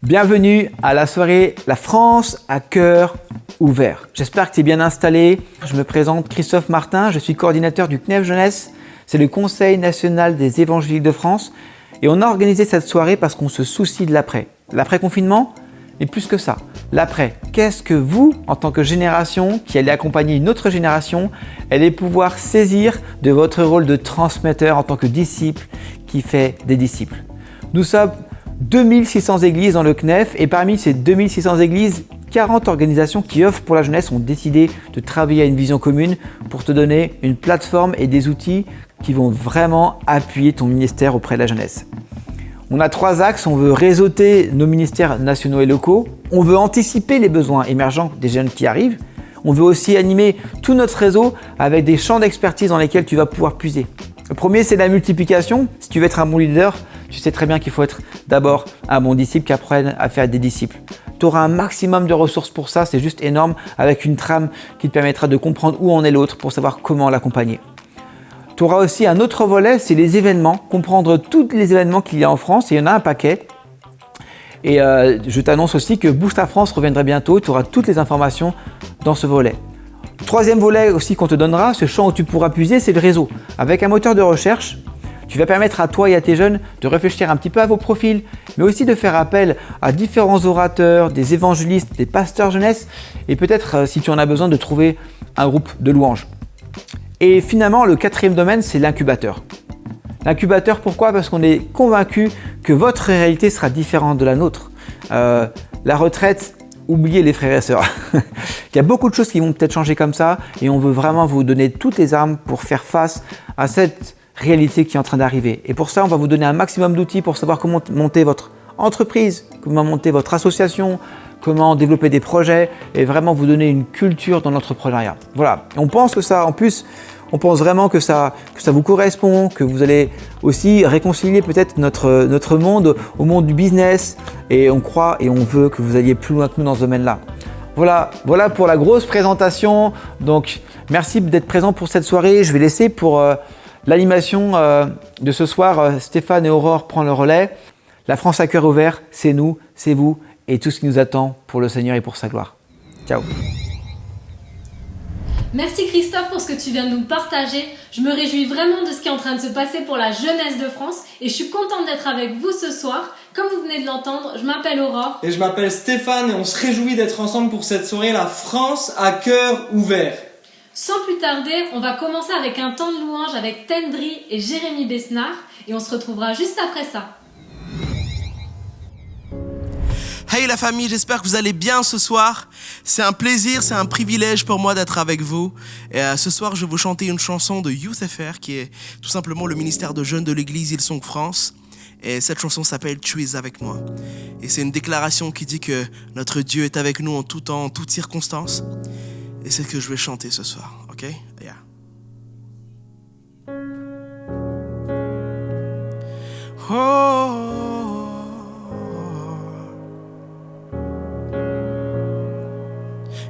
Bienvenue à la soirée La France à cœur ouvert. J'espère que tu es bien installé. Je me présente Christophe Martin, je suis coordinateur du CNEF Jeunesse. C'est le Conseil national des évangéliques de France. Et on a organisé cette soirée parce qu'on se soucie de l'après. L'après-confinement, mais plus que ça. L'après, qu'est-ce que vous, en tant que génération qui allez accompagner une autre génération, allez pouvoir saisir de votre rôle de transmetteur en tant que disciple qui fait des disciples. Nous sommes 2600 églises dans le CNEF et parmi ces 2600 églises, 40 organisations qui œuvrent pour la jeunesse ont décidé de travailler à une vision commune pour te donner une plateforme et des outils qui vont vraiment appuyer ton ministère auprès de la jeunesse. On a 3 axes, on veut réseauter nos ministères nationaux et locaux, on veut anticiper les besoins émergents des jeunes qui arrivent, on veut aussi animer tout notre réseau avec des champs d'expertise dans lesquels tu vas pouvoir puiser. Le premier, c'est la multiplication. Si tu veux être un bon leader, tu sais très bien qu'il faut être d'abord un bon disciple qui apprenne à faire des disciples. Tu auras un maximum de ressources pour ça, c'est juste énorme, avec une trame qui te permettra de comprendre où en est l'autre pour savoir comment l'accompagner. Tu auras aussi un autre volet, c'est les événements, comprendre tous les événements qu'il y a en France, et il y en a un paquet. Et je t'annonce aussi que Boost à France reviendra bientôt, tu auras toutes les informations dans ce volet. Troisième volet aussi qu'on te donnera, ce champ où tu pourras puiser, c'est le réseau. Avec un moteur de recherche, tu vas permettre à toi et à tes jeunes de réfléchir un petit peu à vos profils, mais aussi de faire appel à différents orateurs, des évangélistes, des pasteurs jeunesse, et peut-être, si tu en as besoin, de trouver un groupe de louanges. Et finalement, le quatrième domaine, c'est l'incubateur. L'incubateur, pourquoi? Parce qu'on est convaincu que votre réalité sera différente de la nôtre. La retraite, oubliez les frères et sœurs. Il y a beaucoup de choses qui vont peut-être changer comme ça et on veut vraiment vous donner toutes les armes pour faire face à cette réalité qui est en train d'arriver. Et pour ça, on va vous donner un maximum d'outils pour savoir comment monter votre entreprise, comment monter votre association, comment développer des projets et vraiment vous donner une culture dans l'entrepreneuriat. Voilà. Et on pense que ça, en plus, on pense vraiment que ça vous correspond, que vous allez aussi réconcilier peut-être notre monde au monde du business et on croit et on veut que vous alliez plus loin que nous dans ce domaine-là. Voilà pour la grosse présentation. Donc, merci d'être présent pour cette soirée. Je vais laisser pour l'animation de ce soir, Stéphane et Aurore prennent le relais. La France à cœur ouvert, c'est nous, c'est vous et tout ce qui nous attend pour le Seigneur et pour sa gloire. Ciao. Merci Christophe pour ce que tu viens de nous partager. Je me réjouis vraiment de ce qui est en train de se passer pour la jeunesse de France et je suis contente d'être avec vous ce soir. Comme vous venez de l'entendre, je m'appelle Aurore. Et je m'appelle Stéphane et on se réjouit d'être ensemble pour cette soirée La France à cœur ouvert. Sans plus tarder, on va commencer avec un temps de louange avec Tendry et Jérémy Besnard et on se retrouvera juste après ça. Hey la famille, j'espère que vous allez bien ce soir. C'est un plaisir, c'est un privilège pour moi d'être avec vous. Et ce soir, je vais vous chanter une chanson de Youth FR, qui est tout simplement le ministère de jeunes de l'église Hillsong France. Et cette chanson s'appelle « Tu es avec moi ». Et c'est une déclaration qui dit que notre Dieu est avec nous en tout temps, en toutes circonstances. Et c'est ce que je vais chanter ce soir, ok? Yeah. Oh.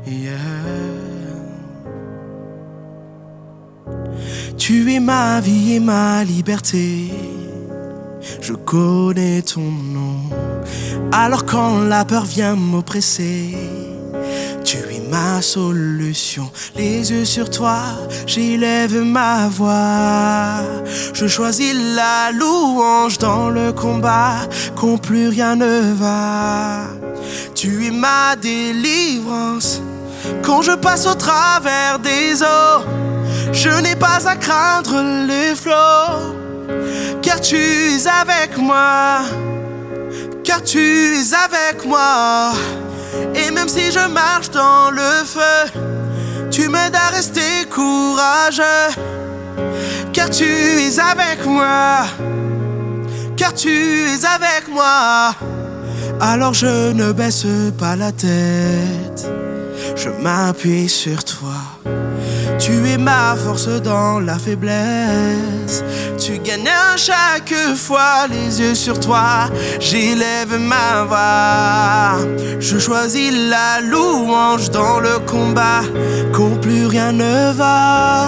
Yeah. Tu es ma vie et ma liberté. Je connais ton nom. Alors quand la peur vient m'oppresser, tu es ma solution. Les yeux sur toi, j'élève ma voix. Je choisis la louange dans le combat, quand plus rien ne va. Tu es ma délivrance. Quand je passe au travers des eaux, je n'ai pas à craindre les flots, car tu es avec moi, car tu es avec moi. Et même si je marche dans le feu, tu m'aides à rester courageux, car tu es avec moi, car tu es avec moi. Alors je ne baisse pas la tête, je m'appuie sur toi. Tu es ma force dans la faiblesse. Tu gagnes à chaque fois, les yeux sur toi, j'élève ma voix. Je choisis la louange dans le combat, quand plus rien ne va.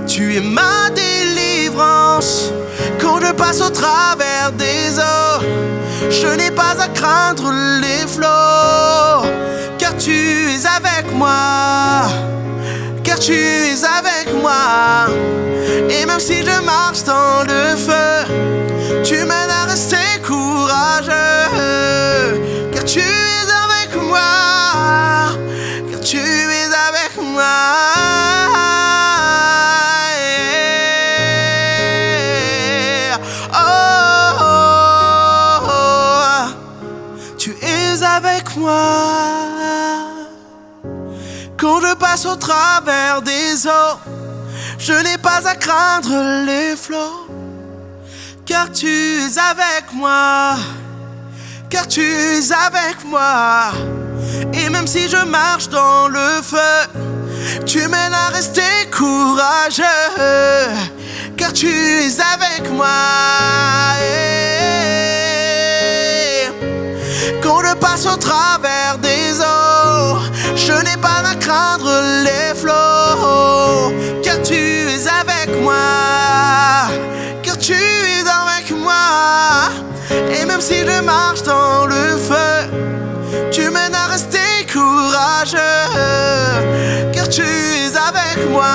Tu es ma délivrance. Quand je je passe au travers des eaux, je n'ai pas à craindre les flots, car tu es avec moi, car tu es avec moi. Et même si je marche dans le feu, tu m'aides à rester courageux, car tu es avec moi, car tu es avec moi. Avec moi. Quand je passe au travers des eaux, je n'ai pas à craindre les flots, car tu es avec moi, car tu es avec moi. Et même si je marche dans le feu, tu m'aides à rester courageux, car tu es avec moi. Quand je passe au travers des eaux, je n'ai pas à craindre les flots, car tu es avec moi, car tu es avec moi. Et même si je marche dans le feu, tu m'aides à rester courageux, car tu es avec moi.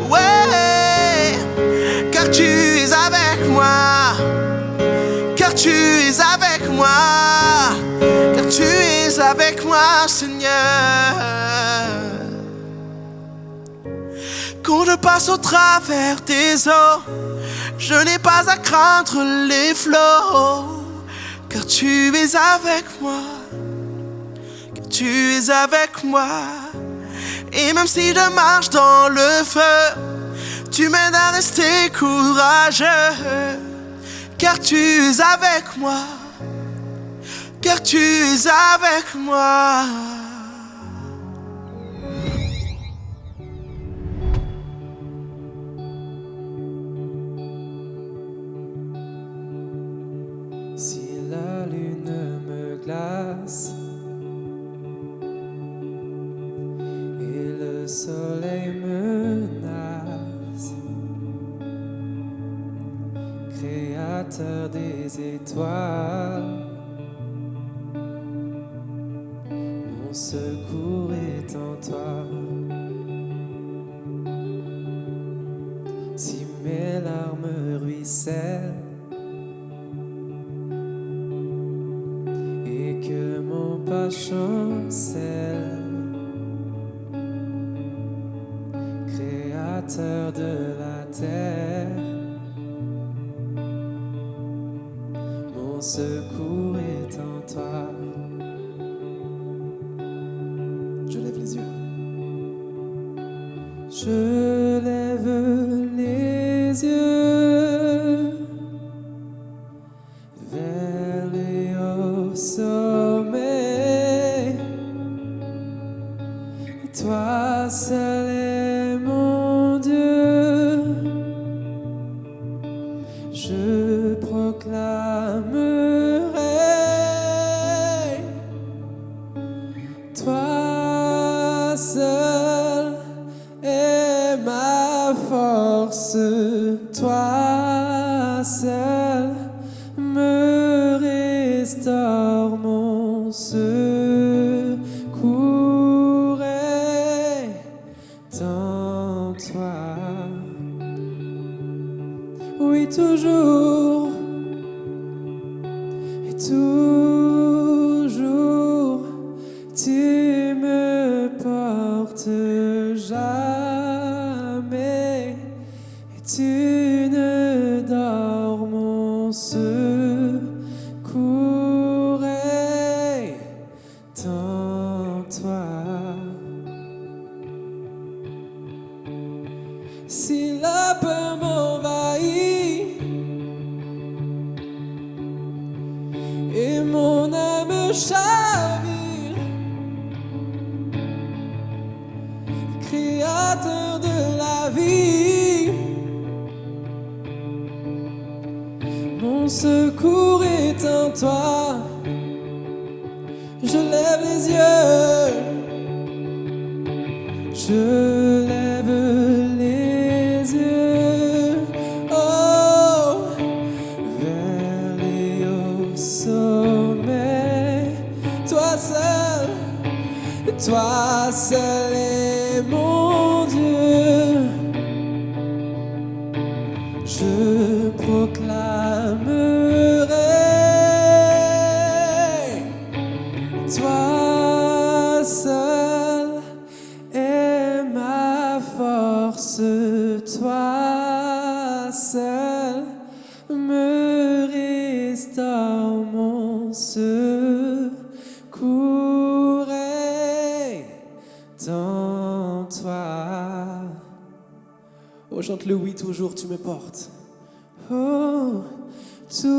Ouais, car tu es avec moi, car tu es avec moi, car tu es avec moi, Seigneur. Quand je passe au travers des eaux, je n'ai pas à craindre les flots, car tu es avec moi, car tu es avec moi. Et même si je marche dans le feu, tu m'aides à rester courageux, car tu es avec moi, car tu es avec moi. Si la lune me glace et le soleil menace, Créateur des étoiles, mon secours est en toi. Si mes larmes ruissellent et que mon pas chancelle, Créateur de la terre, mon secours est en toi. Je lève les yeux. Je lève les yeux vers les hauts sommets. Toi seul est mon Dieu. Je proclamerai, toi seul est ma force, toi seul me restaure mon secours est en toi. Oui, toujours et toujours, tu me portes jamais et tu ne dors, mon secours est en toi. Si la peur m'envahit et mon âme chavire, Créateur de la vie, mon secours est en toi. Je lève les yeux, je lève les yeux Toi seul est mon Dieu. Je proclamerai, toi seul est ma force, toi seul me restaure mon secours est dans toi. Oh, chante-le, oui, toujours tu me portes. Oh, toujours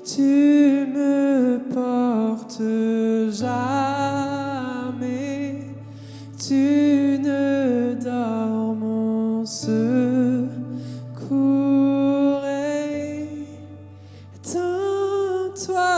tu me portes, jamais tu ne dors, mon secours est en toi.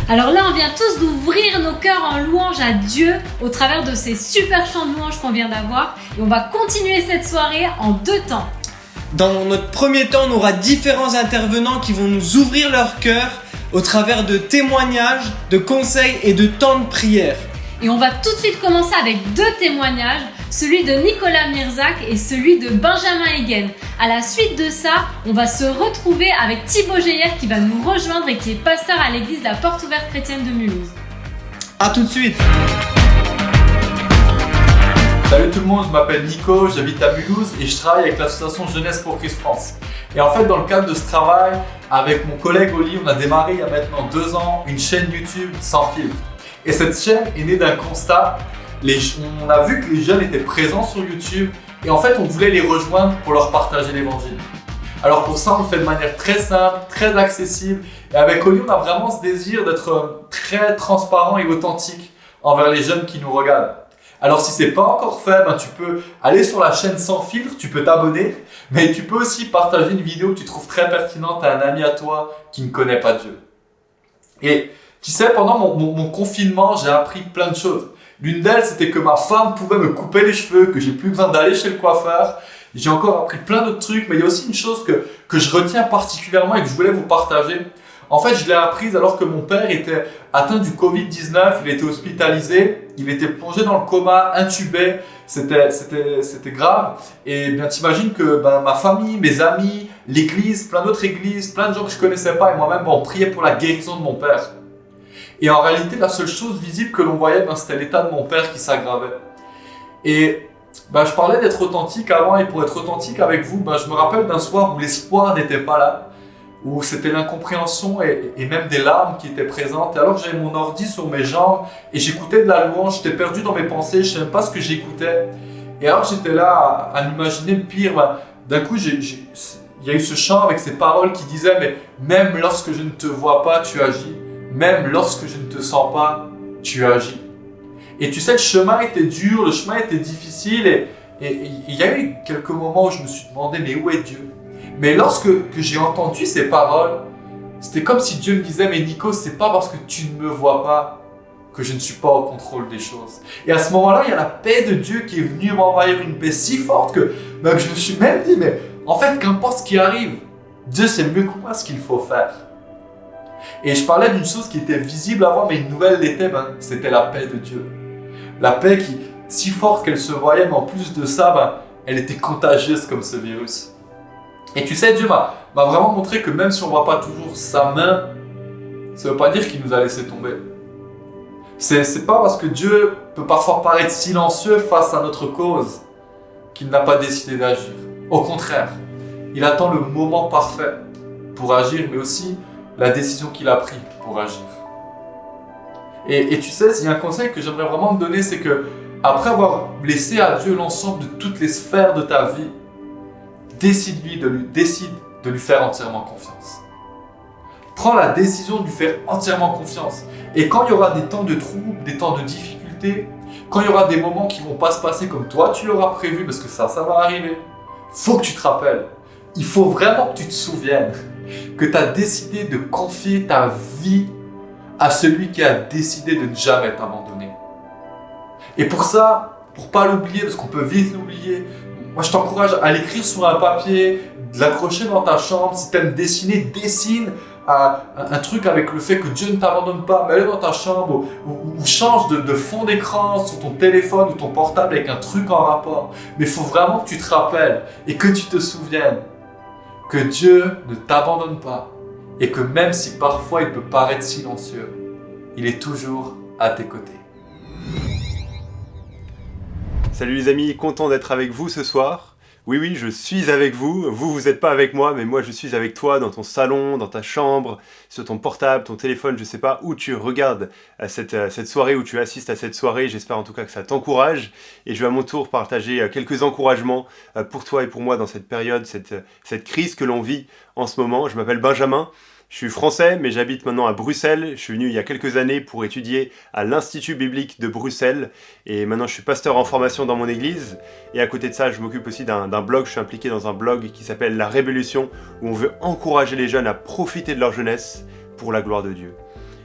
Alors là, on vient tous d'ouvrir nos cœurs en louange à Dieu au travers de ces super chants de louange qu'on vient d'avoir. Et on va continuer cette soirée en 2 temps. Dans notre premier temps, on aura différents intervenants qui vont nous ouvrir leur cœur au travers de témoignages, de conseils et de temps de prière. Et on va tout de suite commencer avec 2 témoignages, celui de Nicolas Mirzac et celui de Benjamin Hegen. À la suite de ça, on va se retrouver avec Thibaut Geyer qui va nous rejoindre et qui est pasteur à l'église La Porte Ouverte Chrétienne de Mulhouse. A tout de suite. Salut tout le monde, je m'appelle Nico, j'habite à Mulhouse et je travaille avec l'association Jeunesse pour Christ France. Et en fait, dans le cadre de ce travail, avec mon collègue Oli, on a démarré il y a maintenant 2 ans une chaîne YouTube sans filtre. Et cette chaîne est née d'un constat. On a vu que les jeunes étaient présents sur YouTube et en fait, on voulait les rejoindre pour leur partager l'évangile. Alors pour ça, on le fait de manière très simple, très accessible. Et avec Oli, on a vraiment ce désir d'être très transparent et authentique envers les jeunes qui nous regardent. Alors si c'est pas encore fait, tu peux aller sur la chaîne sans filtre, tu peux t'abonner, mais tu peux aussi partager une vidéo que tu trouves très pertinente à un ami à toi qui ne connaît pas Dieu. Et tu sais, pendant mon confinement, j'ai appris plein de choses. L'une d'elles, c'était que ma femme pouvait me couper les cheveux, que j'ai plus besoin d'aller chez le coiffeur. J'ai encore appris plein d'autres trucs, mais il y a aussi une chose que je retiens particulièrement et que je voulais vous partager. En fait, je l'ai apprise alors que mon père était atteint du Covid-19, il était hospitalisé, il était plongé dans le coma, intubé, c'était grave. Et bien, t'imagines que ma famille, mes amis, l'église, plein d'autres églises, plein de gens que je connaissais pas et moi-même, on priait pour la guérison de mon père. Et en réalité, la seule chose visible que l'on voyait, c'était l'état de mon père qui s'aggravait. Et je parlais d'être authentique avant, et pour être authentique avec vous, je me rappelle d'un soir où l'espoir n'était pas là, où c'était l'incompréhension et même des larmes qui étaient présentes. Et alors que j'avais mon ordi sur mes jambes et j'écoutais de la louange, j'étais perdu dans mes pensées, je ne savais même pas ce que j'écoutais. Et alors j'étais là à m'imaginer le pire. D'un coup, il y a eu ce chant avec ces paroles qui disaient « Mais même lorsque je ne te vois pas, tu agis. Même lorsque je ne te sens pas, tu agis. » Et tu sais, le chemin était dur, le chemin était difficile et il y a eu quelques moments où je me suis demandé « Mais où est Dieu ?» Mais lorsque j'ai entendu ces paroles, c'était comme si Dieu me disait « Mais Nico, c'est pas parce que tu ne me vois pas que je ne suis pas au contrôle des choses. » Et à ce moment-là, il y a la paix de Dieu qui est venue m'envahir, une paix si forte que je me suis même dit « Mais en fait, qu'importe ce qui arrive, Dieu sait mieux que moi ce qu'il faut faire. » Et je parlais d'une chose qui était visible avant, mais une nouvelle l'était, c'était la paix de Dieu. La paix qui, si forte qu'elle se voyait, mais en plus de ça, elle était contagieuse comme ce virus. Et tu sais, Dieu m'a vraiment montré que même si on ne voit pas toujours sa main, ça ne veut pas dire qu'il nous a laissé tomber. C'est pas parce que Dieu peut parfois paraître silencieux face à notre cause qu'il n'a pas décidé d'agir. Au contraire, il attend le moment parfait pour agir, mais aussi la décision qu'il a prise pour agir. Et tu sais, il y a un conseil que j'aimerais vraiment te donner, c'est que après avoir laissé à Dieu l'ensemble de toutes les sphères de ta vie, décide de lui faire entièrement confiance. Prends la décision de lui faire entièrement confiance. Et quand il y aura des temps de troubles, des temps de difficultés, quand il y aura des moments qui ne vont pas se passer comme toi tu l'auras prévu, parce que ça va arriver, faut que tu te rappelles. Il faut vraiment que tu te souviennes que tu as décidé de confier ta vie à celui qui a décidé de ne jamais t'abandonner. Et pour ça, pour ne pas l'oublier, parce qu'on peut vite l'oublier, Moi, je t'encourage à l'écrire sur un papier, de l'accrocher dans ta chambre. Si tu aimes dessiner, dessine un truc avec le fait que Dieu ne t'abandonne pas. Mets-le dans ta chambre ou change de fond d'écran sur ton téléphone ou ton portable avec un truc en rapport. Mais il faut vraiment que tu te rappelles et que tu te souviennes que Dieu ne t'abandonne pas et que même si parfois il peut paraître silencieux, il est toujours à tes côtés. Salut les amis, content d'être avec vous ce soir. Oui, je suis avec vous. Vous n'êtes pas avec moi, mais moi je suis avec toi dans ton salon, dans ta chambre, sur ton portable, ton téléphone, je sais pas où tu regardes cette soirée, où tu assistes à cette soirée. J'espère en tout cas que ça t'encourage. Et je vais à mon tour partager quelques encouragements pour toi et pour moi dans cette période, cette crise que l'on vit en ce moment. Je m'appelle Benjamin. Je suis français, mais j'habite maintenant à Bruxelles. Je suis venu il y a quelques années pour étudier à l'Institut biblique de Bruxelles. Et maintenant, je suis pasteur en formation dans mon église. Et à côté de ça, je m'occupe aussi d'un blog. Je suis impliqué dans un blog qui s'appelle La Révolution, où on veut encourager les jeunes à profiter de leur jeunesse pour la gloire de Dieu.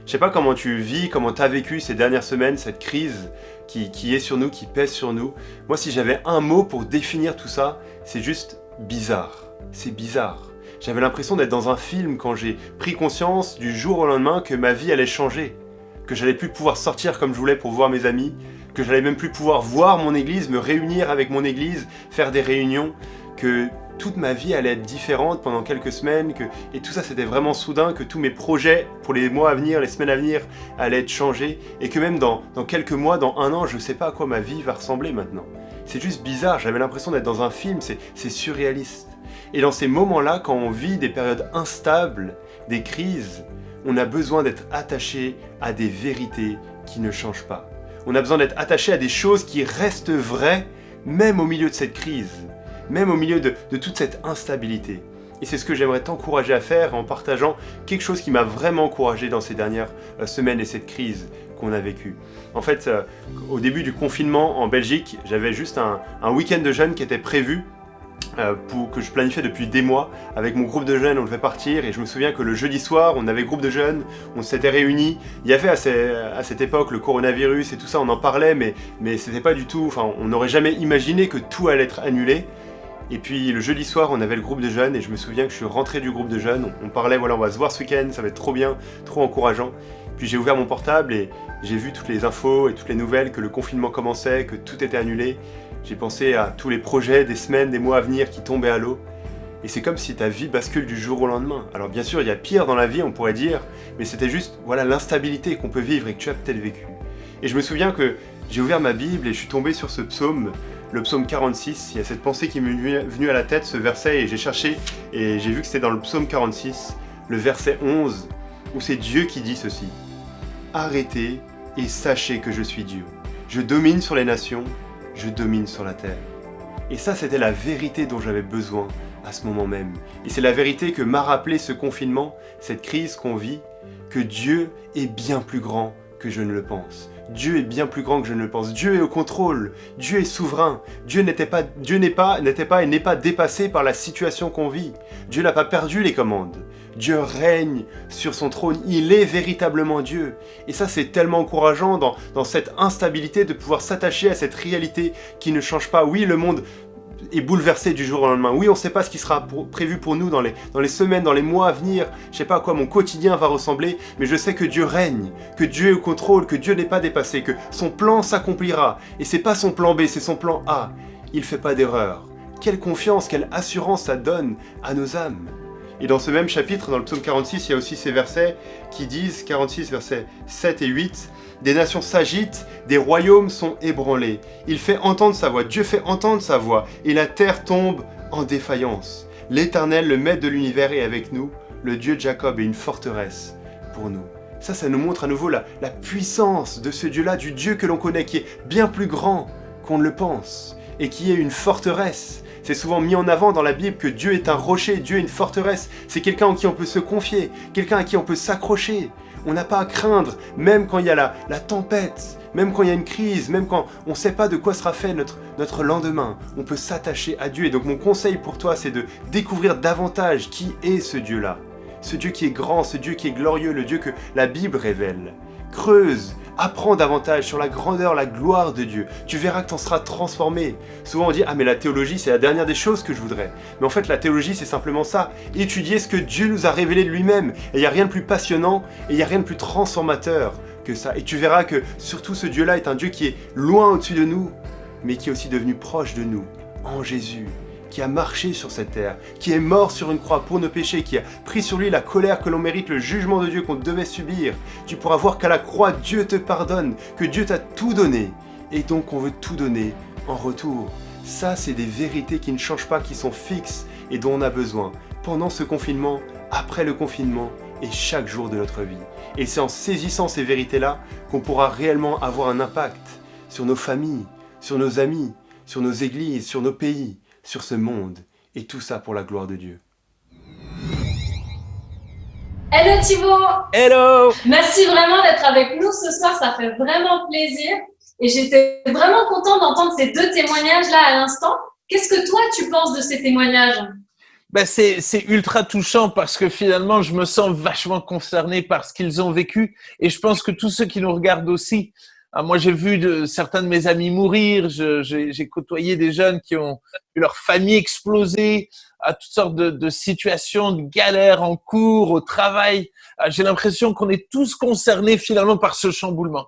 Je sais pas comment tu vis, comment tu as vécu ces dernières semaines, cette crise qui est sur nous, qui pèse sur nous. Moi, si j'avais un mot pour définir tout ça, c'est juste bizarre. C'est bizarre. J'avais l'impression d'être dans un film quand j'ai pris conscience du jour au lendemain que ma vie allait changer, que j'allais plus pouvoir sortir comme je voulais pour voir mes amis, que j'allais même plus pouvoir voir mon église, me réunir avec mon église, faire des réunions, que toute ma vie allait être différente pendant quelques semaines, et tout ça c'était vraiment soudain, que tous mes projets pour les mois à venir, les semaines à venir allaient être changés, et que même dans quelques mois, dans un an, je sais pas à quoi ma vie va ressembler maintenant. C'est juste bizarre, j'avais l'impression d'être dans un film, c'est surréaliste. Et dans ces moments-là, quand on vit des périodes instables, des crises, on a besoin d'être attaché à des vérités qui ne changent pas. On a besoin d'être attaché à des choses qui restent vraies, même au milieu de cette crise, même au milieu de toute cette instabilité. Et c'est ce que j'aimerais t'encourager à faire en partageant quelque chose qui m'a vraiment encouragé dans ces dernières semaines et cette crise qu'on a vécue. En fait, au début du confinement en Belgique, j'avais juste un week-end de jeûne qui était prévu, que je planifiais depuis des mois. Avec mon groupe de jeunes, on devait partir et je me souviens que le jeudi soir, on avait groupe de jeunes, on s'était réunis. Il y avait à cette époque le coronavirus et tout ça, on en parlait, mais c'était pas du tout, enfin, on n'aurait jamais imaginé que tout allait être annulé. Et puis le jeudi soir, on avait le groupe de jeunes et je me souviens que je suis rentré du groupe de jeunes. On parlait, voilà, on va se voir ce week-end, ça va être trop bien, trop encourageant. Puis j'ai ouvert mon portable et j'ai vu toutes les infos et toutes les nouvelles, que le confinement commençait, que tout était annulé. J'ai pensé à tous les projets des semaines, des mois à venir qui tombaient à l'eau. Et c'est comme si ta vie bascule du jour au lendemain. Alors bien sûr, il y a pire dans la vie, on pourrait dire, mais c'était juste, voilà, l'instabilité qu'on peut vivre et que tu as peut-être vécu. Et je me souviens que j'ai ouvert ma Bible et je suis tombé sur ce psaume, le psaume 46. Il y a cette pensée qui m'est venue à la tête, ce verset, et j'ai cherché, et j'ai vu que c'était dans le psaume 46, le verset 11, où c'est Dieu qui dit ceci. « Arrêtez et sachez que je suis Dieu. Je domine sur les nations, je domine sur la terre. » Et ça, c'était la vérité dont j'avais besoin à ce moment même. Et c'est la vérité que m'a rappelé ce confinement, cette crise qu'on vit, que Dieu est bien plus grand que je ne le pense. Dieu est bien plus grand que je ne le pense. Dieu est au contrôle. Dieu est souverain. Dieu n'était pas et n'est pas dépassé par la situation qu'on vit. Dieu n'a pas perdu les commandes. Dieu règne sur son trône. Il est véritablement Dieu. Et ça, c'est tellement encourageant dans cette instabilité de pouvoir s'attacher à cette réalité qui ne change pas. Oui, le monde est bouleversé du jour au lendemain. Oui, on ne sait pas ce qui sera prévu pour nous dans les semaines, dans les mois à venir. Je ne sais pas à quoi mon quotidien va ressembler, mais je sais que Dieu règne, que Dieu est au contrôle, que Dieu n'est pas dépassé, que son plan s'accomplira. Et c'est pas son plan B, c'est son plan A. Il ne fait pas d'erreur. Quelle confiance, quelle assurance ça donne à nos âmes. Et dans ce même chapitre, dans le psaume 46, il y a aussi ces versets qui disent, 46 versets 7 et 8, « Des nations s'agitent, des royaumes sont ébranlés. Il fait entendre sa voix, Dieu fait entendre sa voix, et la terre tombe en défaillance. L'Éternel, le Maître de l'univers, est avec nous, le Dieu de Jacob est une forteresse pour nous. » Ça nous montre à nouveau la puissance de ce Dieu-là, du Dieu que l'on connaît, qui est bien plus grand qu'on ne le pense, et qui est une forteresse. C'est souvent mis en avant dans la Bible que Dieu est un rocher, Dieu est une forteresse. C'est quelqu'un en qui on peut se confier, quelqu'un à qui on peut s'accrocher. On n'a pas à craindre, même quand il y a la tempête, même quand il y a une crise, même quand on ne sait pas de quoi sera fait notre lendemain. On peut s'attacher à Dieu. Et donc mon conseil pour toi, c'est de découvrir davantage qui est ce Dieu-là. Ce Dieu qui est grand, ce Dieu qui est glorieux, le Dieu que la Bible révèle. Creuse, Apprends davantage sur la grandeur, la gloire de Dieu. Tu verras que tu en seras transformé. Souvent on dit « Ah mais la théologie c'est la dernière des choses que je voudrais ». Mais en fait la théologie c'est simplement ça. Étudier ce que Dieu nous a révélé de lui-même. Et il n'y a rien de plus passionnant et il n'y a rien de plus transformateur que ça. Et tu verras que surtout ce Dieu-là est un Dieu qui est loin au-dessus de nous, mais qui est aussi devenu proche de nous, en Jésus, qui a marché sur cette terre, qui est mort sur une croix pour nos péchés, qui a pris sur lui la colère que l'on mérite, le jugement de Dieu qu'on devait subir. Tu pourras voir qu'à la croix, Dieu te pardonne, que Dieu t'a tout donné, et donc on veut tout donner en retour. Ça, c'est des vérités qui ne changent pas, qui sont fixes et dont on a besoin pendant ce confinement, après le confinement et chaque jour de notre vie. Et c'est en saisissant ces vérités-là qu'on pourra réellement avoir un impact sur nos familles, sur nos amis, sur nos églises, sur nos pays, sur ce monde, et tout ça pour la gloire de Dieu. Hello Thibaut! Hello! Merci vraiment d'être avec nous ce soir, ça fait vraiment plaisir. Et j'étais vraiment contente d'entendre ces deux témoignages-là à l'instant. Qu'est-ce que toi, tu penses de ces témoignages? C'est ultra touchant parce que finalement, je me sens vachement concerné par ce qu'ils ont vécu. Et je pense que tous ceux qui nous regardent aussi. Moi, j'ai vu certains de mes amis mourir. J'ai côtoyé des jeunes qui ont vu leur famille exploser, à toutes sortes de situations, de galères en cours, au travail. J'ai l'impression qu'on est tous concernés finalement par ce chamboulement.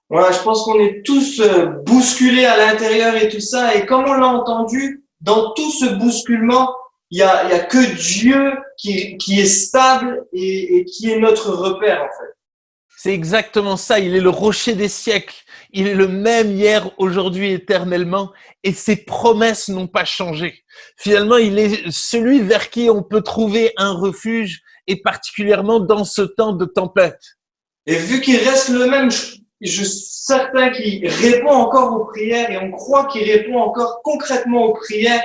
Voilà, je pense qu'on est tous bousculés à l'intérieur et tout ça. Et comme on l'a entendu, dans tout ce bousculement, il y a que Dieu qui est stable et qui est notre repère, en fait. C'est exactement ça. Il est le rocher des siècles. Il est le même hier, aujourd'hui, éternellement. Et ses promesses n'ont pas changé. Finalement, il est celui vers qui on peut trouver un refuge, et particulièrement dans ce temps de tempête. Et vu qu'il reste le même, je suis certain qu'il répond encore aux prières et on croit qu'il répond encore concrètement aux prières.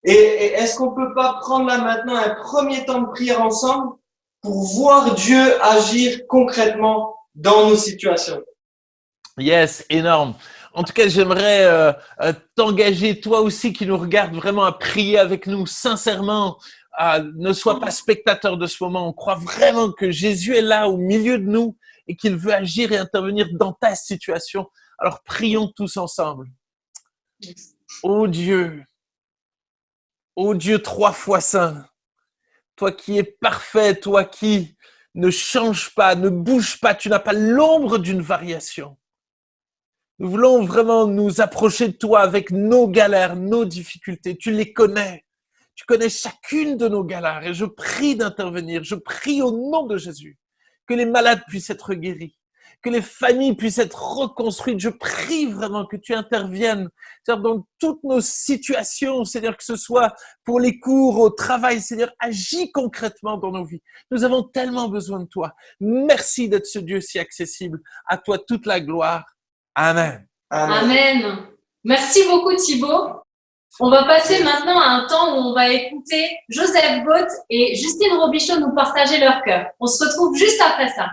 Et est-ce qu'on peut pas prendre là maintenant un premier temps de prière ensemble pour voir Dieu agir concrètement dans nos situations? Yes, énorme. En tout cas, j'aimerais t'engager, toi aussi qui nous regardes, vraiment à prier avec nous sincèrement. Ne sois pas spectateur de ce moment. On croit vraiment que Jésus est là au milieu de nous et qu'il veut agir et intervenir dans ta situation. Alors, prions tous ensemble. Ô Dieu 3 fois saint, toi qui es parfait, toi qui ne change pas, ne bouge pas, tu n'as pas l'ombre d'une variation. Nous voulons vraiment nous approcher de toi avec nos galères, nos difficultés. Tu les connais. Tu connais chacune de nos galères et je prie d'intervenir. Je prie au nom de Jésus que les malades puissent être guéris, que les familles puissent être reconstruites. Je prie vraiment que tu interviennes dans toutes nos situations, c'est-à-dire que ce soit pour les cours, au travail, c'est-à-dire agis concrètement dans nos vies. Nous avons tellement besoin de toi. Merci d'être ce Dieu si accessible. À toi toute la gloire. Amen. Amen. Merci beaucoup Thibaut. On va passer maintenant à un temps où on va écouter Joseph Gott et Justine Robichaud nous partager leur cœur. On se retrouve juste après ça.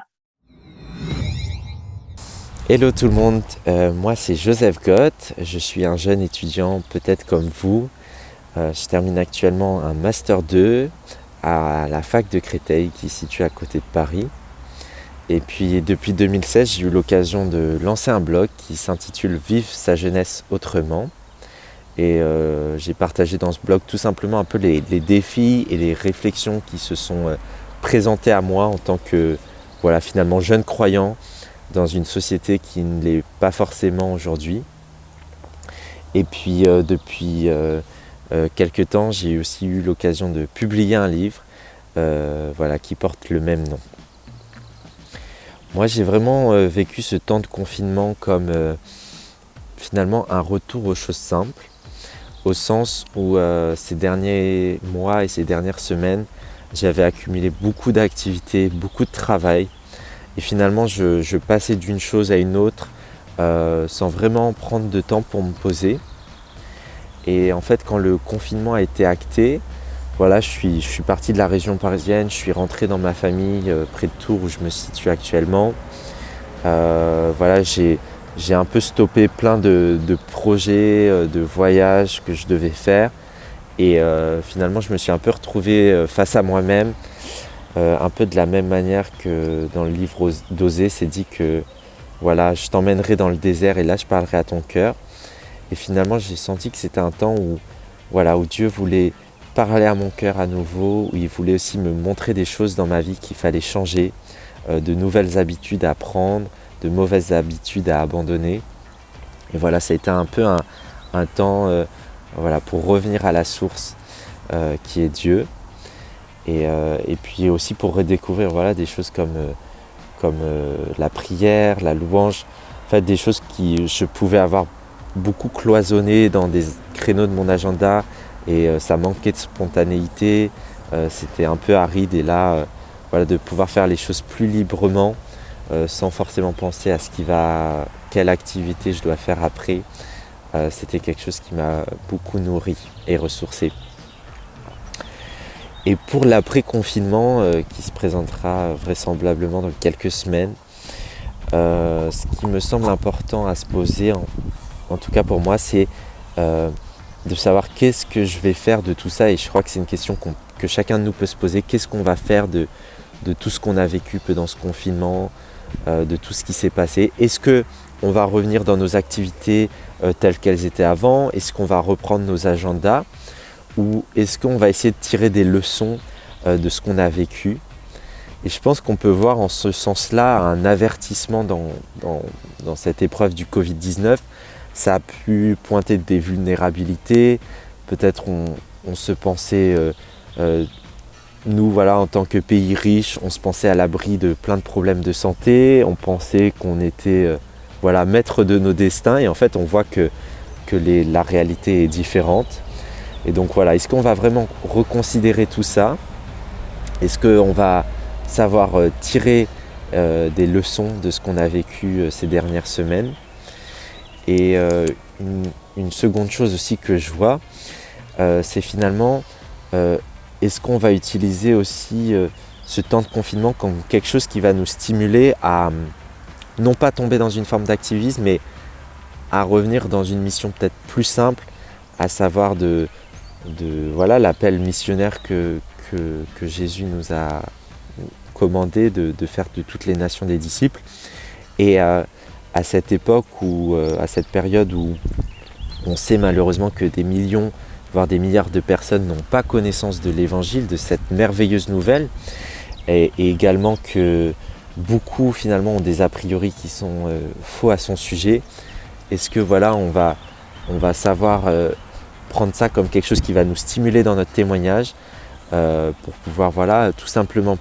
Hello tout le monde, moi c'est Joseph Gott, je suis un jeune étudiant peut-être comme vous. Je termine actuellement un Master 2 à la fac de Créteil qui est située à côté de Paris. Et puis depuis 2016, j'ai eu l'occasion de lancer un blog qui s'intitule « Vive sa jeunesse autrement ». Et j'ai partagé dans ce blog tout simplement un peu les défis et les réflexions qui se sont présentées à moi en tant que finalement jeune croyant dans une société qui ne l'est pas forcément aujourd'hui. Et puis depuis quelques temps, j'ai aussi eu l'occasion de publier un livre qui porte le même nom. Moi, j'ai vraiment vécu ce temps de confinement comme finalement un retour aux choses simples, au sens où ces derniers mois et ces dernières semaines, j'avais accumulé beaucoup d'activités, beaucoup de travail. Et finalement, je passais d'une chose à une autre sans vraiment prendre de temps pour me poser. Et en fait, quand le confinement a été acté, je suis parti de la région parisienne, je suis rentré dans ma famille près de Tours où je me situe actuellement. J'ai un peu stoppé plein de projets, de voyages que je devais faire. Et finalement, je me suis un peu retrouvé face à moi-même. Un peu de la même manière que dans le livre d'Osée, c'est dit que voilà, je t'emmènerai dans le désert et là je parlerai à ton cœur. Et finalement j'ai senti que c'était un temps où, voilà, où Dieu voulait parler à mon cœur à nouveau, où il voulait aussi me montrer des choses dans ma vie qu'il fallait changer, de nouvelles habitudes à prendre, de mauvaises habitudes à abandonner. Et voilà, ça a été un peu un temps voilà, pour revenir à la source qui est Dieu. Et puis aussi pour redécouvrir voilà, des choses comme la prière, la louange, en fait des choses qui je pouvais avoir beaucoup cloisonnées dans des créneaux de mon agenda et ça manquait de spontanéité, c'était un peu aride et là voilà, de pouvoir faire les choses plus librement sans forcément penser à quelle activité je dois faire après, c'était quelque chose qui m'a beaucoup nourri et ressourcé. Et pour l'après-confinement qui se présentera vraisemblablement dans quelques semaines, ce qui me semble important à se poser, en tout cas pour moi, c'est de savoir qu'est-ce que je vais faire de tout ça. Et je crois que c'est une question que chacun de nous peut se poser. Qu'est-ce qu'on va faire de tout ce qu'on a vécu pendant ce confinement, de tout ce qui s'est passé? Est-ce qu'on va revenir dans nos activités telles qu'elles étaient avant? Est-ce qu'on va reprendre nos agendas? Ou est-ce qu'on va essayer de tirer des leçons de ce qu'on a vécu? Et je pense qu'on peut voir en ce sens-là un avertissement dans cette épreuve du Covid-19. Ça a pu pointer des vulnérabilités. Peut-être on se pensait, nous voilà, en tant que pays riche, on se pensait à l'abri de plein de problèmes de santé. On pensait qu'on était voilà, maître de nos destins. Et en fait, on voit que la réalité est différente. Et donc voilà, est-ce qu'on va vraiment reconsidérer tout ça? Est-ce qu'on va savoir tirer des leçons de ce qu'on a vécu ces dernières semaines? Et une seconde chose aussi que je vois, c'est finalement, est-ce qu'on va utiliser aussi ce temps de confinement comme quelque chose qui va nous stimuler à non pas tomber dans une forme d'activisme, mais à revenir dans une mission peut-être plus simple, à savoir voilà, l'appel missionnaire que Jésus nous a commandé de faire de toutes les nations des disciples. Et à cette époque à cette période où on sait malheureusement que des millions, voire des milliards de personnes n'ont pas connaissance de l'évangile, de cette merveilleuse nouvelle, et également que beaucoup finalement ont des a priori qui sont faux à son sujet, est-ce que voilà, on va savoir prendre ça comme quelque chose qui va nous stimuler dans notre témoignage pour pouvoir voilà, tout simplement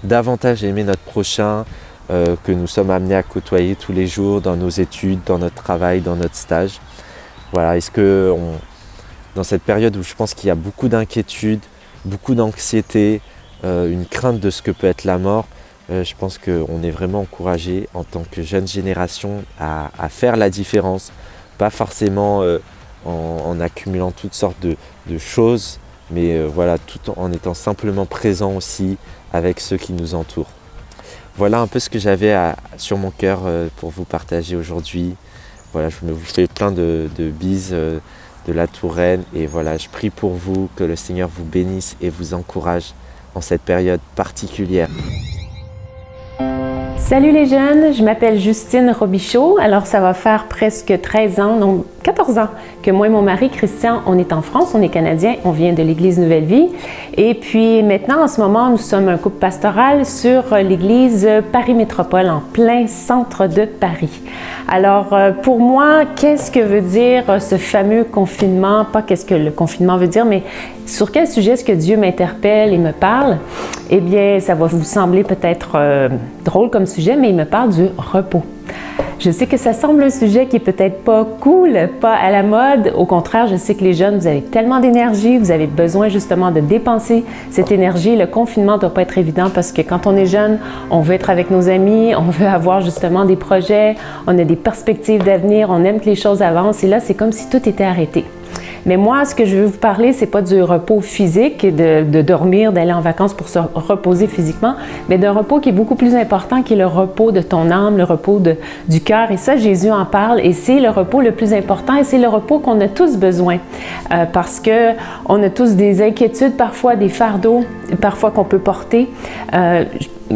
davantage aimer notre prochain que nous sommes amenés à côtoyer tous les jours dans nos études, dans notre travail, dans notre stage. Voilà, est-ce que dans cette période où je pense qu'il y a beaucoup d'inquiétude, beaucoup d'anxiété, une crainte de ce que peut être la mort, je pense qu'on est vraiment encouragé en tant que jeune génération à faire la différence, pas forcément en accumulant toutes sortes de choses, mais voilà, tout en étant simplement présent aussi avec ceux qui nous entourent. Voilà un peu ce que j'avais sur mon cœur pour vous partager aujourd'hui. Voilà, je vous fais plein de bises de la Touraine et voilà, je prie pour vous, que le Seigneur vous bénisse et vous encourage en cette période particulière. Salut les jeunes, je m'appelle Justine Robichaud. Alors ça va faire presque 13 ans, non 14 ans que moi et mon mari Christian, on est en France, on est Canadiens, on vient de l'église Nouvelle Vie. Et puis maintenant, en ce moment, nous sommes un couple pastoral sur l'église Paris Métropole, en plein centre de Paris. Alors pour moi, qu'est-ce que veut dire ce fameux confinement? Pas qu'est-ce que le confinement veut dire, mais sur quel sujet est-ce que Dieu m'interpelle et me parle? Eh bien, ça va vous sembler peut-être drôle comme sujet, mais il me parle du repos. Je sais que ça semble un sujet qui est peut-être pas cool, pas à la mode. Au contraire, je sais que les jeunes, vous avez tellement d'énergie, vous avez besoin justement de dépenser cette énergie. Le confinement ne doit pas être évident parce que quand on est jeune, on veut être avec nos amis, on veut avoir justement des projets, on a des perspectives d'avenir, on aime que les choses avancent. Et là, c'est comme si tout était arrêté. Mais moi, ce que je veux vous parler, c'est pas du repos physique, de dormir, d'aller en vacances pour se reposer physiquement, mais d'un repos qui est beaucoup plus important, qui est le repos de ton âme, le repos du cœur. Et ça, Jésus en parle, et c'est le repos le plus important, et c'est le repos qu'on a tous besoin, parce que on a tous des inquiétudes, parfois des fardeaux, parfois qu'on peut porter.